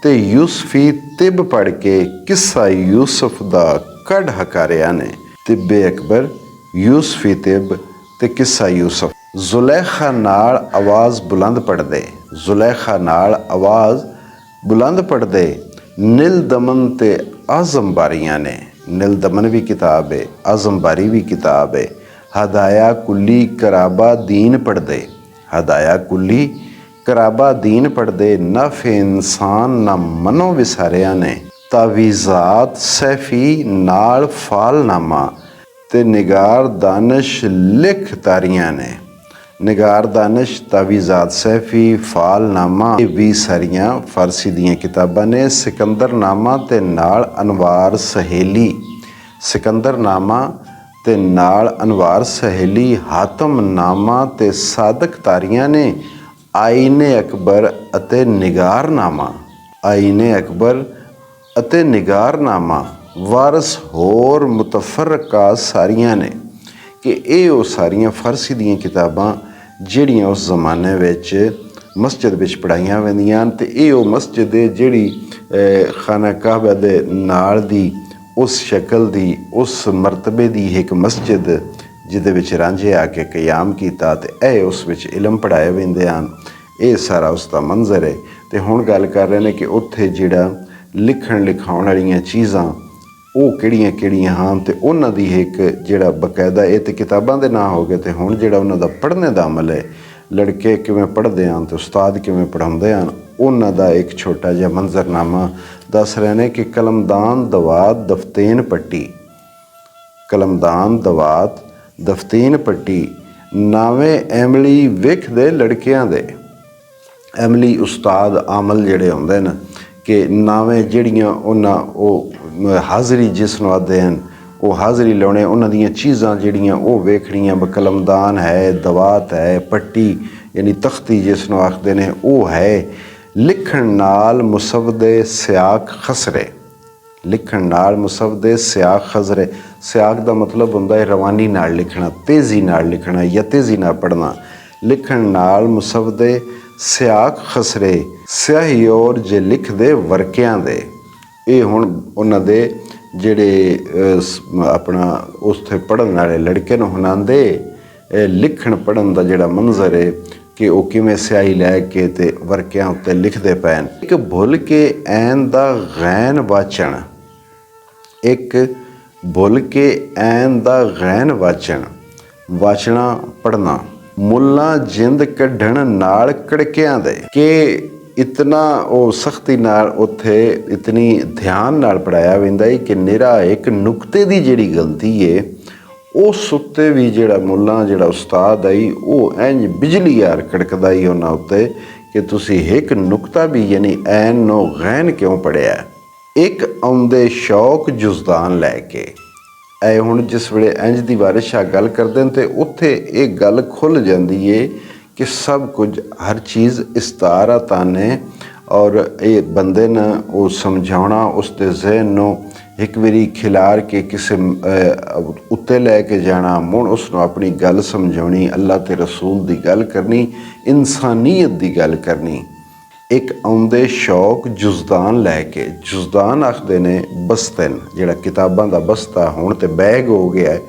ਤੇ ਯੂਸਫੀ ਤਿਬ ਪੜ੍ਹ ਕੇ ਕਿੱਸਾ ਯੂਸਫ ਦਾ ਕੱਢ ਹਕਾਰਿਆ ਨੇ। ਤਿੱਬੇ ਅਕਬਰ, ਯੂਸਫੀ ਤਿਬ ਤੇ ਕਿੱਸਾ ਯੂਸਫ। ਜ਼ੁਲੈਖਾ ਨਾਲ ਆਵਾਜ਼ ਬੁਲੰਦ ਪੜ੍ਹਦੇ, ਜ਼ੁਲੈਖਾ ਨਾਲ ਆਵਾਜ਼ ਬੁਲੰਦ ਪੜ੍ਹਦੇ। ਨਿਲ ਦਮਨ ਤੇ ਆਜ਼ਮ ਬਾਰੀਆਂ ਨੇ। ਨਿਲ ਦਮਨ ਵੀ ਕਿਤਾਬ ਹੈ, ਆਜ਼ਮ ਬਾਰੀ ਵੀ ਕਿਤਾਬ ਹੈ। ਹਦਾਇਆ ਕੁੱਲੀ ਕਰਾਬਾ ਦੀਨ ਪੜ੍ਹਦੇ, ਹਦਾਇਆ ਕੁੱਲੀ ਕਰਾਬਾ ਦੀਨ ਪੜ੍ਹਦੇ। ਨਫ ਇਨਸਾਨ ਨਾ ਮਨੋਂ ਵਿਸਾਰਿਆਂ ਨੇ। ਤਾਵੀਜ਼ਾਤ ਸੈਫੀ ਨਾਲ ਫਾਲਨਾਮਾ ਤੇ ਨਿਗਾਰ ਦਾਨਸ਼ ਲਿਖ ਤਾਰੀਆਂ ਨੇ। ਨਿਗਾਰ ਦਾਨਸ਼, ਤਾਵੀਜ਼ਾਤ ਸੈਫੀ, ਫਾਲਨਾਮਾ ਇਹ ਵੀ ਸਾਰੀਆਂ ਫਾਰਸੀ ਦੀਆਂ ਕਿਤਾਬਾਂ ਨੇ। ਸਿਕੰਦਰਨਾਮਾ ਤੇ ਨਾਲ ਅਨਵਾਰ ਸਹੇਲੀ, ਸਿਕੰਦਰਨਾਮਾ ਤੇ ਨਾਲ ਅਨਵਾਰ ਸਹੇਲੀ। ਹਾਤਮਨਾਮਾ ਤੇ ਸਾਦਕ ਤਾਰੀਆਂ ਨੇ। ਆਈਨੇ ਅਕਬਰ ਅਤੇ ਨਿਗਾਰਨਾਮਾ, ਆਈਨੇ ਅਕਬਰ ਅਤੇ ਨਿਗਾਰਨਾਮਾ। ਵਾਰਸ ਹੋਰ ਮੁਤਫਰਕਾ ਸਾਰੀਆਂ ਨੇ ਕਿ ਇਹ ਉਹ ਸਾਰੀਆਂ ਫਾਰਸੀ ਦੀਆਂ ਕਿਤਾਬਾਂ ਜਿਹੜੀਆਂ ਉਸ ਜ਼ਮਾਨੇ ਵਿੱਚ ਮਸਜਿਦ ਵਿੱਚ ਪੜ੍ਹਾਈਆਂ ਜਾਂਦੀਆਂ ਹਨ, ਅਤੇ ਇਹ ਉਹ ਮਸਜਿਦ ਹੈ ਜਿਹੜੀ ਖਾਨਾ ਕਾਬਾ ਦੇ ਨਾਲ ਦੀ ਉਸ ਸ਼ਕਲ ਦੀ, ਉਸ ਮਰਤਬੇ ਦੀ ਇੱਕ ਮਸਜਿਦ ਜਿਹਦੇ ਵਿੱਚ ਰਾਂਝੇ ਆ ਕੇ ਕਿਆਮ ਕੀਤਾ, ਅਤੇ ਇਹ ਉਸ ਵਿੱਚ ਇਲਮ ਪੜ੍ਹਾਏ ਜਾਂਦੇ ਹਨ। ਇਹ ਸਾਰਾ ਉਸ ਦਾ ਮੰਜ਼ਰ ਹੈ। ਅਤੇ ਹੁਣ ਗੱਲ ਕਰ ਰਹੇ ਨੇ ਕਿ ਉੱਥੇ ਜਿਹੜਾ ਲਿਖਣ ਲਿਖਾਉਣ ਵਾਲੀਆਂ ਚੀਜ਼ਾਂ ਉਹ ਕਿਹੜੀਆਂ ਕਿਹੜੀਆਂ ਹਨ, ਅਤੇ ਉਹਨਾਂ ਦੀ ਇੱਕ ਜਿਹੜਾ ਬਕਾਇਦਾ, ਇਹ ਤਾਂ ਕਿਤਾਬਾਂ ਦੇ ਨਾਂ ਹੋ ਗਏ, ਅਤੇ ਹੁਣ ਜਿਹੜਾ ਉਹਨਾਂ ਦਾ ਪੜ੍ਹਨੇ ਦਾ ਅਮਲ ਹੈ, ਲੜਕੇ ਕਿਵੇਂ ਪੜ੍ਹਦੇ ਹਨ ਅਤੇ ਉਸਤਾਦ ਕਿਵੇਂ ਪੜ੍ਹਾਉਂਦੇ ਹਨ, ਉਹਨਾਂ ਦਾ ਇੱਕ ਛੋਟਾ ਜਿਹਾ ਮੰਜ਼ਰਨਾਮਾ ਦੱਸ ਰਹੇ ਨੇ ਕਿ ਕਲਮਦਾਨ ਦਵਾਤ ਦਫਤੇਨ ਪੱਟੀ, ਕਲਮਦਾਨ ਦਵਾਤ ਦਫਤੇਨ ਪੱਟੀ, ਨਾਵੇਂ ਐਮਲੀ ਵੇਖਦੇ ਲੜਕਿਆਂ ਦੇ। ਐਮਲੀ ਉਸਤਾਦ ਆਮਲ ਜਿਹੜੇ ਹੁੰਦੇ ਨੇ ਕਿ ਨਾਵੇਂ ਜਿਹੜੀਆਂ ਉਹਨਾਂ ਉਹ ਹਾਜ਼ਰੀ ਜਿਸ ਨੂੰ ਆਖਦੇ ਹਨ, ਉਹ ਹਾਜ਼ਰੀ ਲਾਉਣੇ, ਉਹਨਾਂ ਦੀਆਂ ਚੀਜ਼ਾਂ ਜਿਹੜੀਆਂ ਉਹ ਵੇਖਣੀਆਂ। ਕਲਮਦਾਨ ਹੈ, ਦਵਾਤ ਹੈ, ਪੱਟੀ ਯਾਨੀ ਤਖਤੀ ਜਿਸ ਨੂੰ ਆਖਦੇ ਨੇ ਉਹ ਹੈ। ਲਿਖਣ ਨਾਲ ਮੁਸਵਦੇ ਸਿਆਕ ਖਸਰੇ, ਲਿਖਣ ਨਾਲ ਮੁਸਵਦੇ ਸਿਆਕ ਖਸਰੇ। ਸਿਆਕ ਦਾ ਮਤਲਬ ਹੁੰਦਾ ਹੈ ਰਵਾਨੀ ਨਾਲ ਲਿਖਣਾ, ਤੇਜ਼ੀ ਨਾਲ ਲਿਖਣਾ ਜਾਂ ਤੇਜ਼ੀ ਨਾਲ ਪੜ੍ਹਨਾ। ਲਿਖਣ ਨਾਲ ਮੁਸਵਦੇ ਸਿਆਕ ਖਸਰੇ, ਸਿਆਹੀ ਔਰ ਜੇ ਲਿਖਦੇ ਵਰਕਿਆਂ ਦੇ। ਇਹ ਹੁਣ ਉਹਨਾਂ ਦੇ ਜਿਹੜੇ ਆਪਣਾ ਉੱਥੇ ਪੜ੍ਹਨ ਵਾਲੇ ਲੜਕੇ ਨੂੰ ਹੁਣਾਂਦੇ ਲਿਖਣ ਪੜ੍ਹਨ ਦਾ ਜਿਹੜਾ ਮੰਜ਼ਰ ਹੈ ਕਿ ਉਹ ਕਿਵੇਂ ਸਿਆਹੀ ਲੈ ਕੇ ਤੇ ਵਰਕਿਆਂ ਉੱਤੇ ਲਿਖਦੇ ਪੈਣ। ਇੱਕ ਭੁੱਲ ਕੇ ਐਨ ਦਾ ਗੈਨ ਵਾਚਣ, ਇੱਕ ਭੁੱਲ ਕੇ ਐਨ ਦਾ ਗੈਨ ਵਾਚਣ, ਵਾਚਣਾ ਪੜ੍ਹਨਾ। ਮੁੱਲਾਂ ਜਿੰਦ ਕੱਢਣ ਨਾਲ ਕੜਕਿਆਂ ਦੇ, ਕਿ ਇਤਨਾ ਉਹ ਸਖਤੀ ਨਾਲ ਉੱਥੇ ਇਤਨੀ ਧਿਆਨ ਨਾਲ ਪੜ੍ਹਾਇਆ ਜਾਂਦਾ ਹੈ ਕਿ ਨਿਰਾ ਇੱਕ ਨੁਕਤੇ ਦੀ ਜਿਹੜੀ ਗਲਤੀ ਹੈ ਉਸ ਉੱਤੇ ਵੀ ਜਿਹੜਾ ਮੁੱਲਾ ਜਿਹੜਾ ਉਸਤਾਦ ਆਈ ਉਹ ਇੰਝ ਬਿਜਲੀ ਯਾਰ ਕੜਕਦਾ ਹੀ ਉਹਨਾਂ ਉੱਤੇ ਕਿ ਤੁਸੀਂ ਇੱਕ ਨੁਕਤਾ ਵੀ ਯਾਨੀ ਐਨ ਨੋ ਗੈਨ ਕਿਉਂ ਪੜ੍ਹਿਆ। ਇੱਕ ਆਉਂਦੇ ਸ਼ੌਕ ਜੁਜ਼ਦਾਨ ਲੈ ਕੇ, ਇਹ ਹੁਣ ਜਿਸ ਵੇਲੇ ਇੰਝ ਦੀ ਬਾਰਿਸ਼ ਆ ਗੱਲ ਕਰਦੇ ਨੇ ਤੇ ਉੱਥੇ ਇਹ ਗੱਲ ਖੁੱਲ੍ਹ ਜਾਂਦੀ ਏ ਕਿ ਸਭ ਕੁਝ ਹਰ ਚੀਜ਼ ਇਸਤਾਰਾ ਤਾਨੇ, ਔਰ ਇਹ ਬੰਦੇ ਨੇ ਉਹ ਸਮਝਾਉਣਾ ਉਸ ਦੇ ਜ਼ਹਿਨ ਨੂੰ ਇੱਕ ਵਾਰੀ ਖਿਲਾਰ ਕੇ ਕਿਸੇ ਉੱਤੇ ਲੈ ਕੇ ਜਾਣਾ, ਮੁੜ ਉਸ ਨੂੰ ਆਪਣੀ ਗੱਲ ਸਮਝਾਉਣੀ, ਅੱਲਾ ਤੇ ਰਸੂਲ ਦੀ ਗੱਲ ਕਰਨੀ, ਇਨਸਾਨੀਅਤ ਦੀ ਗੱਲ ਕਰਨੀ। ਇੱਕ ਆਉਂਦੇ ਸ਼ੌਕ ਜੁਜ਼ਦਾਨ ਲੈ ਕੇ, ਜੁਜ਼ਦਾਨ ਆਖਦੇ ਨੇ ਬਸਤਨ, ਜਿਹੜਾ ਕਿਤਾਬਾਂ ਦਾ ਬਸਤਾ ਹੁਣ ਤੇ ਬੈਗ ਹੋ ਗਿਆ,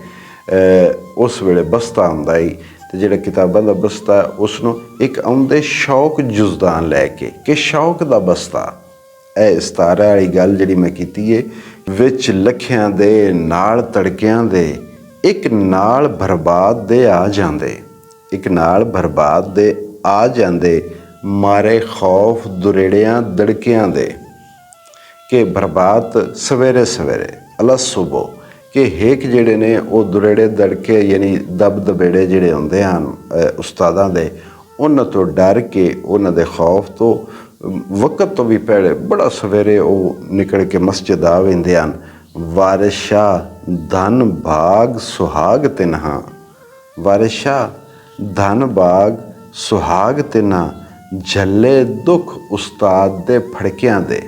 ਉਸ ਵੇਲੇ ਬਸਤਾ ਹੁੰਦਾ ਹੀ, ਅਤੇ ਜਿਹੜਾ ਕਿਤਾਬਾਂ ਦਾ ਬਸਤਾ ਉਸ ਨੂੰ ਇੱਕ ਆਉਂਦੇ ਸ਼ੌਕ ਜੁਜ਼ਦਾਨ ਲੈ ਕੇ, ਕਿ ਸ਼ੌਕ ਦਾ ਬਸਤਾ। ਇਹ ਇਸਤਾਰਾ ਵਾਲੀ ਗੱਲ ਜਿਹੜੀ ਮੈਂ ਕੀਤੀ ਹੈ, ਵਿੱਚ ਲੱਖਿਆਂ ਦੇ ਨਾਲ ਤੜਕਿਆਂ ਦੇ, ਇੱਕ ਨਾਲ ਬਰਬਾਦ ਦੇ ਆ ਜਾਂਦੇ, ਇੱਕ ਨਾਲ ਬਰਬਾਦ ਦੇ ਆ ਜਾਂਦੇ, ਮਾਰੇ ਖੌਫ ਦੁਰੇੜਿਆਂ ਦੜਕਿਆਂ ਦੇ, ਕਿ ਬਰਬਾਦ ਸਵੇਰੇ ਸਵੇਰੇ ਅਲਾ ਸੁਬੋ, ਕਿ ਹੇਕ ਜਿਹੜੇ ਨੇ ਉਹ ਦੁਰੇੜੇ ਦੜਕੇ ਯਾਨੀ ਦਬ ਦਬੇੜੇ ਜਿਹੜੇ ਹੁੰਦੇ ਹਨ ਉਸਤਾਦਾਂ ਦੇ, ਉਹਨਾਂ ਤੋਂ ਡਰ ਕੇ, ਉਹਨਾਂ ਦੇ ਖੌਫ ਤੋਂ, ਵਕਤ ਤੋਂ ਵੀ ਪਹਿਲੇ ਬੜਾ ਸਵੇਰੇ ਉਹ ਨਿਕਲ ਕੇ ਮਸਜਿਦ ਆ ਜਾਂਦੇ ਹਨ। ਵਾਰਿਸ਼ਾ ਧਨ ਭਾਗ ਸੁਹਾਗ ਤਿਨਹਾ, ਵਾਰਿਸ਼ਾ ਧਨ ਭਾਗ ਸੁਹਾਗ ਤਿਨਹਾ, ਝੱਲੇ ਦੁੱਖ ਉਸਤਾਦ ਦੇ ਫੜਕਿਆਂ ਦੇ।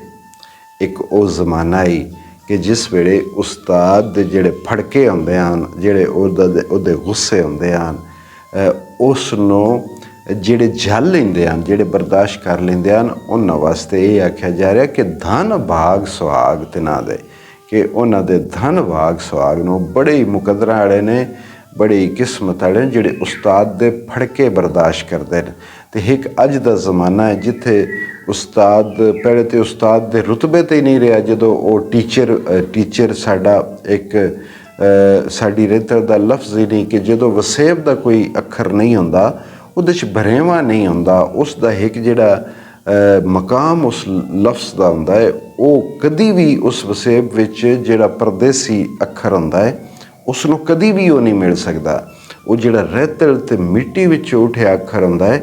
ਇੱਕ ਉਹ ਜ਼ਮਾਨਾ ਹੀ ਕਿ ਜਿਸ ਵੇਲੇ ਉਸਤਾਦ ਦੇ ਜਿਹੜੇ ਫੜਕੇ ਹੁੰਦੇ ਹਨ, ਜਿਹੜੇ ਉਹਦੇ ਗੁੱਸੇ ਹੁੰਦੇ ਹਨ, ਉਸ ਨੂੰ ਜਿਹੜੇ ਝੱਲ ਲੈਂਦੇ ਹਨ, ਜਿਹੜੇ ਬਰਦਾਸ਼ਤ ਕਰ ਲੈਂਦੇ ਹਨ, ਉਹਨਾਂ ਵਾਸਤੇ ਇਹ ਆਖਿਆ ਜਾ ਰਿਹਾ ਕਿ ਧਨ ਭਾਗ ਸੁਹਾਗ ਤਿਨਾਂ ਦੇ, ਕਿ ਉਹਨਾਂ ਦੇ ਧਨ ਭਾਗ ਸੁਹਾਗ ਨੂੰ ਬੜੇ ਹੀ ਮੁਕੱਦਰਾਂ ਵਾਲੇ ਨੇ, ਬੜੀ ਕਿਸਮਤ ਵਾਲੇ ਨੇ ਜਿਹੜੇ ਉਸਤਾਦ ਦੇ ਫੜਕੇ ਬਰਦਾਸ਼ਤ ਕਰਦੇ ਨੇ। ਅਤੇ ਇੱਕ ਅੱਜ ਦਾ ਜ਼ਮਾਨਾ ਹੈ ਜਿੱਥੇ ਉਸਤਾਦ ਪਹਿਲੇ ਤਾਂ ਉਸਤਾਦ ਦੇ ਰੁਤਬੇ 'ਤੇ ਹੀ ਨਹੀਂ ਰਿਹਾ, ਜਦੋਂ ਉਹ ਟੀਚਰ ਸਾਡਾ ਇੱਕ ਸਾਡੀ ਰਿਤਰ ਦਾ ਲਫ਼ਜ਼ ਹੀ ਨਹੀਂ, ਕਿ ਜਦੋਂ ਵਸੇਬ ਦਾ ਕੋਈ ਅੱਖਰ ਨਹੀਂ ਹੁੰਦਾ ਉਹਦੇ 'ਚ ਭਰੇਵਾਂ ਨਹੀਂ ਹੁੰਦਾ, ਉਸ ਦਾ ਇੱਕ ਜਿਹੜਾ ਮਕਾਮ ਉਸ ਲਫ਼ਜ਼ ਦਾ ਹੁੰਦਾ ਹੈ ਉਹ ਕਦੀ ਵੀ ਉਸ ਵਸੇਬ ਵਿੱਚ ਜਿਹੜਾ ਪਰਦੇਸੀ ਅੱਖਰ ਹੁੰਦਾ ਹੈ ਉਸ ਨੂੰ ਕਦੀ ਵੀ ਉਹ ਨਹੀਂ ਮਿਲ ਸਕਦਾ। ਉਹ ਜਿਹੜਾ ਰੇਤਲ ਅਤੇ ਮਿੱਟੀ ਵਿੱਚ ਉੱਠਿਆ ਅੱਖਰ ਹੁੰਦਾ ਹੈ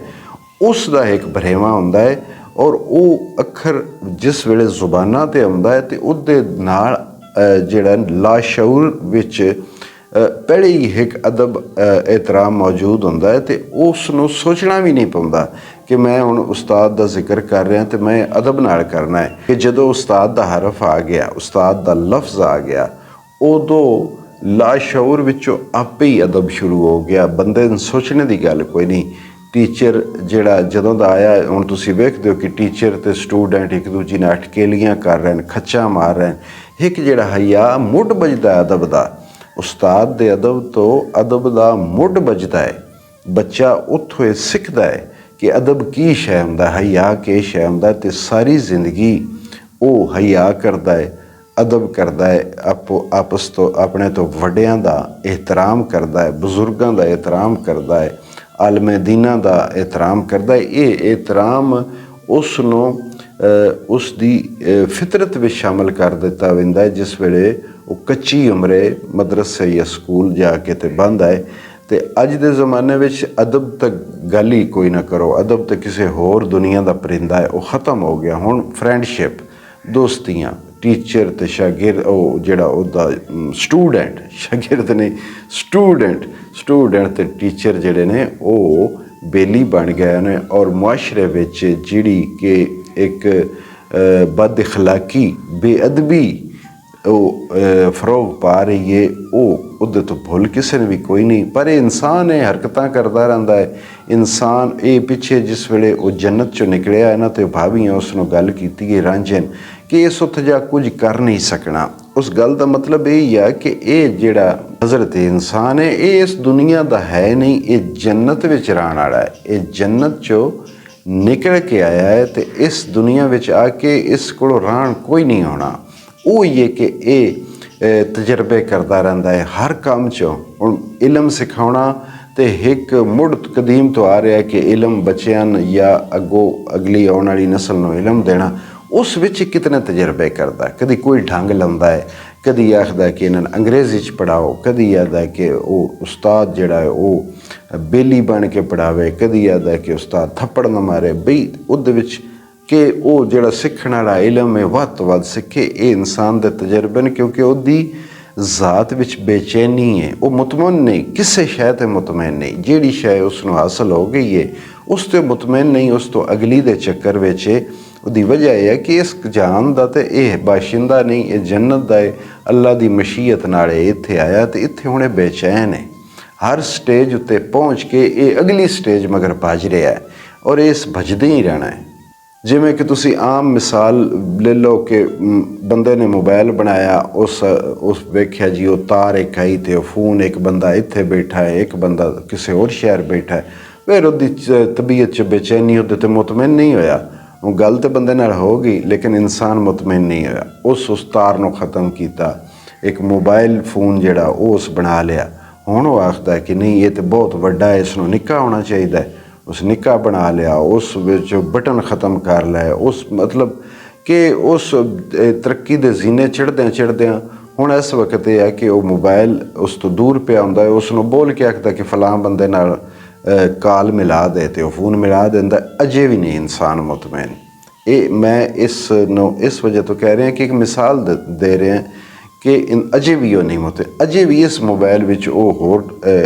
ਉਸ ਦਾ ਇੱਕ ਭਰੇਵਾਂ ਹੁੰਦਾ ਹੈ, ਔਰ ਉਹ ਅੱਖਰ ਜਿਸ ਵੇਲੇ ਜ਼ੁਬਾਨਾਂ 'ਤੇ ਆਉਂਦਾ ਹੈ ਅਤੇ ਉਹਦੇ ਨਾਲ ਜਿਹੜਾ ਲਾਸ਼ਊਰ ਵਿੱਚ ਪਹਿਲੇ ਹੀ ਇੱਕ ਅਦਬ ਇਹਤਰਾਮ ਮੌਜੂਦ ਹੁੰਦਾ ਹੈ, ਅਤੇ ਉਸ ਨੂੰ ਸੋਚਣਾ ਵੀ ਨਹੀਂ ਪਾਉਂਦਾ ਕਿ ਮੈਂ ਹੁਣ ਉਸਤਾਦ ਦਾ ਜ਼ਿਕਰ ਕਰ ਰਿਹਾ ਅਤੇ ਮੈਂ ਅਦਬ ਨਾਲ ਕਰਨਾ ਹੈ। ਕਿ ਜਦੋਂ ਉਸਤਾਦ ਦਾ ਹਰਫ ਆ ਗਿਆ, ਉਸਤਾਦ ਦਾ ਲਫ਼ਜ਼ ਆ ਗਿਆ, ਉਦੋਂ ਲਾਸ਼ਊਰ ਵਿੱਚੋਂ ਆਪੇ ਹੀ ਅਦਬ ਸ਼ੁਰੂ ਹੋ ਗਿਆ। ਬੰਦੇ ਨੂੰ ਸੋਚਣੇ ਦੀ ਗੱਲ ਕੋਈ ਨਹੀਂ। ਟੀਚਰ ਜਿਹੜਾ ਜਦੋਂ ਦਾ ਆਇਆ, ਹੁਣ ਤੁਸੀਂ ਵੇਖਦੇ ਹੋ ਕਿ ਟੀਚਰ ਤੇ ਸਟੂਡੈਂਟ ਇੱਕ ਦੂਜੇ ਨਾਲ ਅਟਕੇਲੀਆਂ ਕਰ ਰਹੇ ਨੇ, ਖੱਚਾਂ ਮਾਰ ਰਹੇ ਨੇ। ਇੱਕ ਜਿਹੜਾ ਹਯਾ ਮੁੱਢ ਵੱਜਦਾ ਅਦਬ ਦਾ, ਉਸਤਾਦ ਦੇ ਅਦਬ ਤੋਂ ਅਦਬ ਦਾ ਮੁੱਢ ਵੱਜਦਾ ਹੈ। ਬੱਚਾ ਉੱਥੋਂ ਇਹ ਸਿੱਖਦਾ ਹੈ ਕਿ ਅਦਬ ਕੀ ਸ਼ੈ ਹੁੰਦਾ, ਹਯਾ ਕੀ ਸ਼ੈ ਹੁੰਦਾ, ਅਤੇ ਸਾਰੀ ਜ਼ਿੰਦਗੀ ਉਹ ਹਯਾ ਕਰਦਾ ਹੈ, ਅਦਬ ਕਰਦਾ ਹੈ, ਆਪਸ ਤੋਂ ਆਪਣੇ ਤੋਂ ਵੱਡਿਆਂ ਦਾ ਇਹਤਰਾਮ ਕਰਦਾ ਹੈ, ਬਜ਼ੁਰਗਾਂ ਦਾ ਇਹਤਰਾਮ ਕਰਦਾ ਹੈ, ਆਲਮੇ ਦੀਨਾਂ ਦਾ ਇਹਤਰਾਮ ਕਰਦਾ ਹੈ। ਇਹ ਇਹਤਰਾਮ ਉਸ ਨੂੰ ਉਸ ਦੀ ਫਿਤਰਤ ਵਿੱਚ ਸ਼ਾਮਲ ਕਰ ਦਿੱਤਾ ਜਾਂਦਾ ਹੈ ਜਿਸ ਵੇਲੇ ਉਹ ਕੱਚੀ ਉਮਰੇ ਮਦਰਸੇ ਜਾਂ ਸਕੂਲ ਜਾ ਕੇ ਤੇ ਬੰਦਾ ਹੈ। ਅਤੇ ਅੱਜ ਦੇ ਜ਼ਮਾਨੇ ਵਿੱਚ ਅਦਬ ਤਾਂ ਗੱਲ ਹੀ ਕੋਈ ਨਾ ਕਰੋ, ਅਦਬ ਤਾਂ ਕਿਸੇ ਹੋਰ ਦੁਨੀਆ ਦਾ ਪਰਿੰਦਾ ਹੈ, ਉਹ ਖ਼ਤਮ ਹੋ ਗਿਆ। ਹੁਣ ਫਰੈਂਡਸ਼ਿਪ, ਦੋਸਤੀਆਂ, ਟੀਚਰ ਅਤੇ ਸ਼ਾਗਿਰਦ, ਉਹ ਜਿਹੜਾ ਉਹਦਾ ਸਟੂਡੈਂਟ, ਸ਼ਾਗਿਰਦ ਨਹੀਂ ਸਟੂਡੈਂਟ ਅਤੇ ਟੀਚਰ ਜਿਹੜੇ ਨੇ ਉਹ ਬੇਲੀ ਬਣ ਗਏ ਨੇ। ਔਰ ਮੁਆਸ਼ਰੇ ਵਿੱਚ ਜਿਹੜੀ ਕਿ ਇੱਕ ਬਦ ਇਖਲਾਕੀ, ਬੇਅਦਬੀ ਉਹ ਫਰੋਗ ਪਾ ਰਹੀ ਹੈ, ਉਹ ਉਹਦੇ ਤੋਂ ਭੁੱਲ ਕਿਸੇ ਨੇ ਵੀ ਕੋਈ ਨਹੀਂ। ਪਰ ਇਹ ਇਨਸਾਨ ਹੈ, ਹਰਕਤਾਂ ਕਰਦਾ ਰਹਿੰਦਾ ਹੈ ਇਨਸਾਨ। ਇਹ ਪਿੱਛੇ ਜਿਸ ਵੇਲੇ ਉਹ ਜੰਨਤ 'ਚੋਂ ਨਿਕਲਿਆ ਇਹਨਾਂ ਤੇ ਭਾਵੀਆਂ ਉਸ ਨੂੰ ਗੱਲ ਕੀਤੀ ਹੈ ਰਾਂਝਣ ਕਿ ਇਸ ਉੱਥੇ ਜਾ ਕੁਝ ਕਰ ਨਹੀਂ ਸਕਣਾ। ਉਸ ਗੱਲ ਦਾ ਮਤਲਬ ਇਹ ਹੀ ਆ ਕਿ ਇਹ ਜਿਹੜਾ ਹਜ਼ਰਤ ਇਨਸਾਨ ਹੈ ਇਹ ਇਸ ਦੁਨੀਆ ਦਾ ਹੈ ਨਹੀਂ, ਇਹ ਜੰਨਤ ਵਿੱਚ ਰਹਿਣ ਵਾਲਾ ਹੈ। ਇਹ ਜੰਨਤ 'ਚੋਂ ਨਿਕਲ ਕੇ ਆਇਆ ਹੈ ਅਤੇ ਇਸ ਦੁਨੀਆ ਵਿੱਚ ਆ ਕੇ ਇਸ ਕੋਲੋਂ ਰਹਿਣ ਕੋਈ ਨਹੀਂ ਆਉਣਾ। ਉਹ ਹੀ ਹੈ ਕਿ ਇਹ ਤਜਰਬੇ ਕਰਦਾ ਰਹਿੰਦਾ ਹੈ ਹਰ ਕੰਮ 'ਚੋਂ। ਹੁਣ ਇਲਮ ਸਿਖਾਉਣਾ ਅਤੇ ਇੱਕ ਮੁੱਢ ਕਦੀਮ ਤੋਂ ਆ ਰਿਹਾ ਕਿ ਇਲਮ ਬੱਚਿਆਂ ਨੂੰ ਜਾਂ ਅੱਗੋਂ ਅਗਲੀ ਆਉਣ ਵਾਲੀ ਨਸਲ ਨੂੰ ਇਲਮ ਦੇਣਾ, ਉਸ ਵਿੱਚ ਕਿਤਨੇ ਤਜਰਬੇ ਕਰਦਾ। ਕਦੀ ਕੋਈ ਢੰਗ ਲਾਉਂਦਾ ਹੈ, ਕਦੀ ਆਖਦਾ ਕਿ ਇਹਨਾਂ ਨੂੰ ਅੰਗਰੇਜ਼ੀ 'ਚ ਪੜ੍ਹਾਓ, ਕਦੀ ਆਖਦਾ ਕਿ ਉਹ ਉਸਤਾਦ ਜਿਹੜਾ ਹੈ ਉਹ ਬੇਲੀ ਬਣ ਕੇ ਪੜ੍ਹਾਵੇ, ਕਦੀ ਆਖਦਾ ਕਿ ਉਸਤਾਦ ਥੱਪੜ ਨਾ ਮਾਰੇ। ਬਈ ਉਹਦੇ ਵਿੱਚ ਕਿ ਉਹ ਜਿਹੜਾ ਸਿੱਖਣ ਵਾਲਾ ਇਲਮ ਹੈ ਵੱਧ ਤੋਂ ਵੱਧ ਸਿੱਖੇ। ਇਹ ਇਨਸਾਨ ਦੇ ਤਜਰਬੇ ਨੇ, ਕਿਉਂਕਿ ਉਹਦੀ ਜ਼ਾਤ ਵਿੱਚ ਬੇਚੈਨੀ ਹੈ, ਉਹ ਮੁਤਮਨ ਨਹੀਂ, ਕਿਸੇ ਸ਼ੈ 'ਤੇ ਮੁਤਮੈਨ ਨਹੀਂ। ਜਿਹੜੀ ਸ਼ੈ ਉਸ ਨੂੰ ਹਾਸਲ ਹੋ ਗਈ ਹੈ ਉਸ 'ਤੇ ਮੁਤਮੈਨ ਨਹੀਂ, ਉਸ ਤੋਂ ਅਗਲੀ ਦੇ ਚੱਕਰ ਵਿੱਚ ਉਹਦੀ ਵਜ੍ਹਾ ਇਹ ਹੈ ਕਿ ਇਸ ਜਹਾਨ ਦਾ ਤਾਂ ਇਹ ਬਾਸ਼ਿੰਦਾ ਨਹੀਂ, ਇਹ ਜੰਨਤ ਦਾ ਹੈ। ਅੱਲਾ ਦੀ ਮਸ਼ੀਅਤ ਨਾਲ ਇੱਥੇ ਆਇਆ ਅਤੇ ਇੱਥੇ ਹੁਣ ਇਹ ਬੇਚੈਨ ਹੈ। ਹਰ ਸਟੇਜ ਉੱਤੇ ਪਹੁੰਚ ਕੇ ਇਹ ਅਗਲੀ ਸਟੇਜ ਮਗਰ ਭੱਜ ਰਿਹਾ ਹੈ ਔਰ ਇਸ ਭੱਜਦੇ ਹੀ ਰਹਿਣਾ ਹੈ। ਜਿਵੇਂ ਕਿ ਤੁਸੀਂ ਆਮ ਮਿਸਾਲ ਲੈ ਲਓ ਕਿ ਬੰਦੇ ਨੇ ਮੋਬਾਈਲ ਬਣਾਇਆ, ਉਸ ਵੇਖਿਆ ਜੀ ਉਹ ਤਾਰ ਇੱਕ ਆਈ ਅਤੇ ਉਹ ਫੋਨ, ਇੱਕ ਬੰਦਾ ਇੱਥੇ ਬੈਠਾ ਹੈ, ਇੱਕ ਬੰਦਾ ਕਿਸੇ ਹੋਰ ਸ਼ਹਿਰ ਬੈਠਾ ਹੈ। ਫਿਰ ਉਹਦੀ ਤਬੀਅਤ 'ਚ ਬੇਚੈਨੀ, ਉਹਦੇ 'ਤੇ ਮੁਤਮਿਨ ਨਹੀਂ ਹੋਇਆ। ਉਹ ਗੱਲ ਤਾਂ ਬੰਦੇ ਨਾਲ ਹੋ ਗਈ ਲੇਕਿਨ ਇਨਸਾਨ ਮੁਤਮਿਨ ਨਹੀਂ ਹੋਇਆ। ਉਸ ਤਾਰ ਨੂੰ ਖ਼ਤਮ ਕੀਤਾ, ਇੱਕ ਮੋਬਾਈਲ ਫੋਨ ਜਿਹੜਾ ਉਹ ਉਸ ਬਣਾ ਲਿਆ। ਹੁਣ ਉਹ ਆਖਦਾ ਕਿ ਨਹੀਂ ਇਹ ਤਾਂ ਬਹੁਤ ਵੱਡਾ ਹੈ, ਇਸ ਨੂੰ ਨਿੱਕਾ ਹੋਣਾ ਚਾਹੀਦਾ ਹੈ। ਉਸ ਨਿੱਕਾ ਬਣਾ ਲਿਆ, ਉਸ ਵਿੱਚ ਬਟਨ ਖ਼ਤਮ ਕਰ ਲਏ। ਉਸ ਮਤਲਬ ਕਿ ਉਸ ਤਰੱਕੀ ਦੇ ਜ਼ੀਨੇ ਚੜ੍ਹਦਿਆਂ ਹੁਣ ਇਸ ਵਕਤ ਇਹ ਹੈ ਕਿ ਉਹ ਮੋਬਾਈਲ ਉਸ ਤੋਂ ਦੂਰ ਪਿਆ ਹੁੰਦਾ ਹੈ। ਉਸ ਨੂੰ ਬੋਲ ਕੇ ਆਖਦਾ ਕਿ ਫਲਾਂ ਬੰਦੇ ਨਾਲ ਕਾਲ ਮਿਲਾ ਦੇ ਅਤੇ ਉਹ ਫੋਨ ਮਿਲਾ ਦਿੰਦਾ। ਅਜੇ ਵੀ ਨਹੀਂ ਇਨਸਾਨ ਮੁਤਮੈਨ। ਇਹ ਮੈਂ ਇਸ ਨੂੰ ਇਸ ਵਜ੍ਹਾ ਤੋਂ ਕਹਿ ਰਿਹਾ ਕਿ ਇੱਕ ਮਿਸਾਲ ਦੇ ਰਿਹਾ ਕਿ ਅਜੇ ਵੀ ਉਹ ਨਹੀਂ ਮੁਤਮੈਨ। ਅਜੇ ਵੀ ਇਸ ਮੋਬਾਈਲ ਵਿੱਚ ਉਹ ਹੋਰ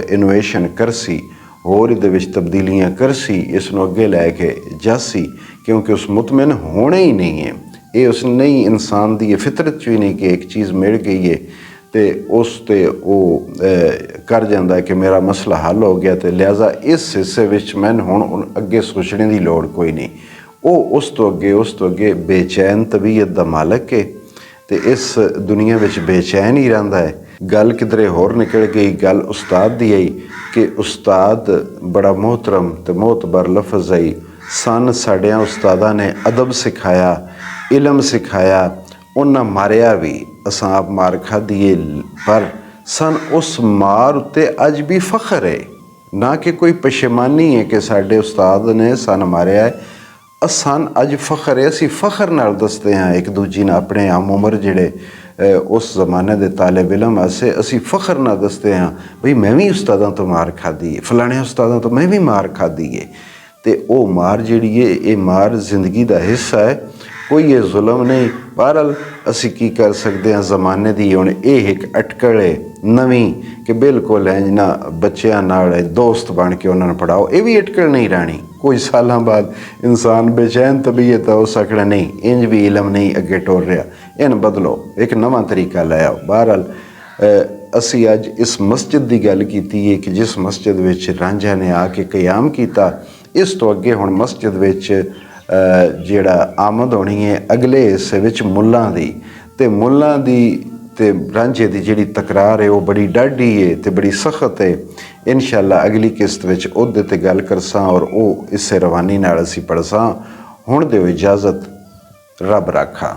ਇਨੋਵੇਸ਼ਨ ਕਰਸੀ, ਹੋਰ ਇਹਦੇ ਵਿੱਚ ਤਬਦੀਲੀਆਂ ਕਰਸੀ, ਇਸ ਨੂੰ ਅੱਗੇ ਲੈ ਕੇ ਜਾਸੀ, ਕਿਉਂਕਿ ਉਸ ਮੁਤਮਿਨ ਹੋਣਾ ਹੀ ਨਹੀਂ ਹੈ। ਇਹ ਉਸ ਨਹੀਂ ਇਨਸਾਨ ਦੀ ਫਿਤਰਤ 'ਚ ਵੀ ਨਹੀਂ ਕਿ ਇੱਕ ਚੀਜ਼ ਮਿਲ ਗਈ ਹੈ ਅਤੇ ਉਸ 'ਤੇ ਉਹ ਕਰ ਜਾਂਦਾ ਹੈ ਕਿ ਮੇਰਾ ਮਸਲਾ ਹੱਲ ਹੋ ਗਿਆ ਅਤੇ ਲਿਹਾਜ਼ਾ ਇਸ ਹਿੱਸੇ ਵਿੱਚ ਮੈਨੂੰ ਹੁਣ ਅੱਗੇ ਸੋਚਣੇ ਦੀ ਲੋੜ ਕੋਈ ਨਹੀਂ। ਉਹ ਉਸ ਤੋਂ ਅੱਗੇ ਬੇਚੈਨ ਤਬੀਅਤ ਦਾ ਮਾਲਕ ਹੈ ਅਤੇ ਇਸ ਦੁਨੀਆ ਵਿੱਚ ਬੇਚੈਨ ਹੀ ਰਹਿੰਦਾ ਹੈ। ਗੱਲ ਕਿਧਰੇ ਹੋਰ ਨਿਕਲ ਗਈ, ਗੱਲ ਉਸਤਾਦ ਦੀ ਆਈ ਕਿ ਉਸਤਾਦ ਬੜਾ ਮੁਹਤਰਮ ਅਤੇ ਮੋਤਬਰ ਲਫ਼ਜ਼ ਆਈ। ਸਾਡਿਆਂ ਉਸਤਾਦਾਂ ਨੇ ਅਦਬ ਸਿਖਾਇਆ, ਇਲਮ ਸਿਖਾਇਆ, ਉਹਨਾਂ ਮਾਰਿਆ ਵੀ, ਅਸਾਂ ਆਪ ਮਾਰ ਖਾਧੀ ਹੈ, ਪਰ ਉਸ ਮਾਰ ਉੱਤੇ ਅੱਜ ਵੀ ਫਖਰ ਹੈ, ਨਾ ਕਿ ਕੋਈ ਪਸ਼ੇਮਾਨੀ ਹੈ ਕਿ ਸਾਡੇ ਉਸਤਾਦ ਨੇ ਮਾਰਿਆ ਹੈ। ਅੱਜ ਫਖਰ ਹੈ, ਅਸੀਂ ਫਖਰ ਨਾਲ ਦੱਸਦੇ ਹਾਂ ਇੱਕ ਦੂਜੀ ਨਾਲ, ਆਪਣੇ ਆਮ ਉਮਰ ਜਿਹੜੇ ਉਸ ਜ਼ਮਾਨੇ ਦੇ ਤਾਲਿਬ ਇਲਮ ਵਾਸਤੇ ਅਸੀਂ ਫਖਰ ਨਾਲ ਦੱਸਦੇ ਹਾਂ ਬਈ ਮੈਂ ਵੀ ਉਸਤਾਦਾਂ ਤੋਂ ਮਾਰ ਖਾਧੀ ਹੈ, ਫਲਾਣੇ ਉਸਤਾਦਾਂ ਤੋਂ ਮੈਂ ਵੀ ਮਾਰ ਖਾਧੀ ਹੈ। ਅਤੇ ਉਹ ਮਾਰ ਜਿਹੜੀ ਹੈ ਇਹ ਮਾਰ ਜ਼ਿੰਦਗੀ ਦਾ ਹਿੱਸਾ ਹੈ, ਕੋਈ ਇਹ ਜ਼ੁਲਮ ਨਹੀਂ। ਬਹਰਹਾਲ ਅਸੀਂ ਕੀ ਕਰ ਸਕਦੇ ਹਾਂ, ਜ਼ਮਾਨੇ ਦੀ ਹੁਣ ਇਹ ਇੱਕ ਅਟਕਲ ਹੈ ਨਵੀਂ ਕਿ ਬਿਲਕੁਲ ਇੰਝ ਨਾ ਬੱਚਿਆਂ ਨਾਲ ਦੋਸਤ ਬਣ ਕੇ ਉਹਨਾਂ ਨੂੰ ਪੜ੍ਹਾਓ। ਇਹ ਵੀ ਅਟਕਲ ਨਹੀਂ ਰਹਿਣੀ। ਕੁਝ ਸਾਲਾਂ ਬਾਅਦ ਇਨਸਾਨ ਬੇਚੈਨ ਤਬੀਅਤ ਹੋ ਸਕਣਾ ਨਹੀਂ, ਇੰਝ ਵੀ ਇਲਮ ਨਹੀਂ ਅੱਗੇ ਟੁਰ ਰਿਹਾ, ਇਹਨੂੰ ਬਦਲੋ, ਇੱਕ ਨਵਾਂ ਤਰੀਕਾ ਲੈ ਆਓ। ਬਹਰਹਾਲ ਅਸੀਂ ਅੱਜ ਇਸ ਮਸਜਿਦ ਦੀ ਗੱਲ ਕੀਤੀ ਹੈ ਕਿ ਜਿਸ ਮਸਜਿਦ ਵਿੱਚ ਰਾਂਝਾ ਨੇ ਆ ਕੇ ਕਿਆਮ ਕੀਤਾ। ਇਸ ਤੋਂ ਅੱਗੇ ਹੁਣ ਮਸਜਿਦ ਵਿੱਚ ਜਿਹੜਾ ਆਮਦ ਹੋਣੀ ਹੈ ਅਗਲੇ ਹਿੱਸੇ ਵਿੱਚ ਮੁੱਲਾਂ ਦੀ, ਅਤੇ ਮੁੱਲਾਂ ਦੀ ਤੇ ਰਾਂਝੇ ਦੀ ਜਿਹੜੀ ਤਕਰਾਰ ਹੈ ਉਹ ਬੜੀ ਡਾਢੀ ਹੈ ਤੇ ਬੜੀ ਸਖਤ ਹੈ। ਇਨਸ਼ਾਅੱਲਾ ਅਗਲੀ ਕਿਸ਼ਤ ਵਿੱਚ ਉਹਦੇ 'ਤੇ ਗੱਲ ਕਰਸਾਂ ਔਰ ਉਹ ਇਸੇ ਰਵਾਨੀ ਨਾਲ ਅਸੀਂ ਪੜ੍ਹਸਾਂ। ਹੁਣ ਦਿਓ ਇਜਾਜ਼ਤ, ਰੱਬ ਰਾਖਾ।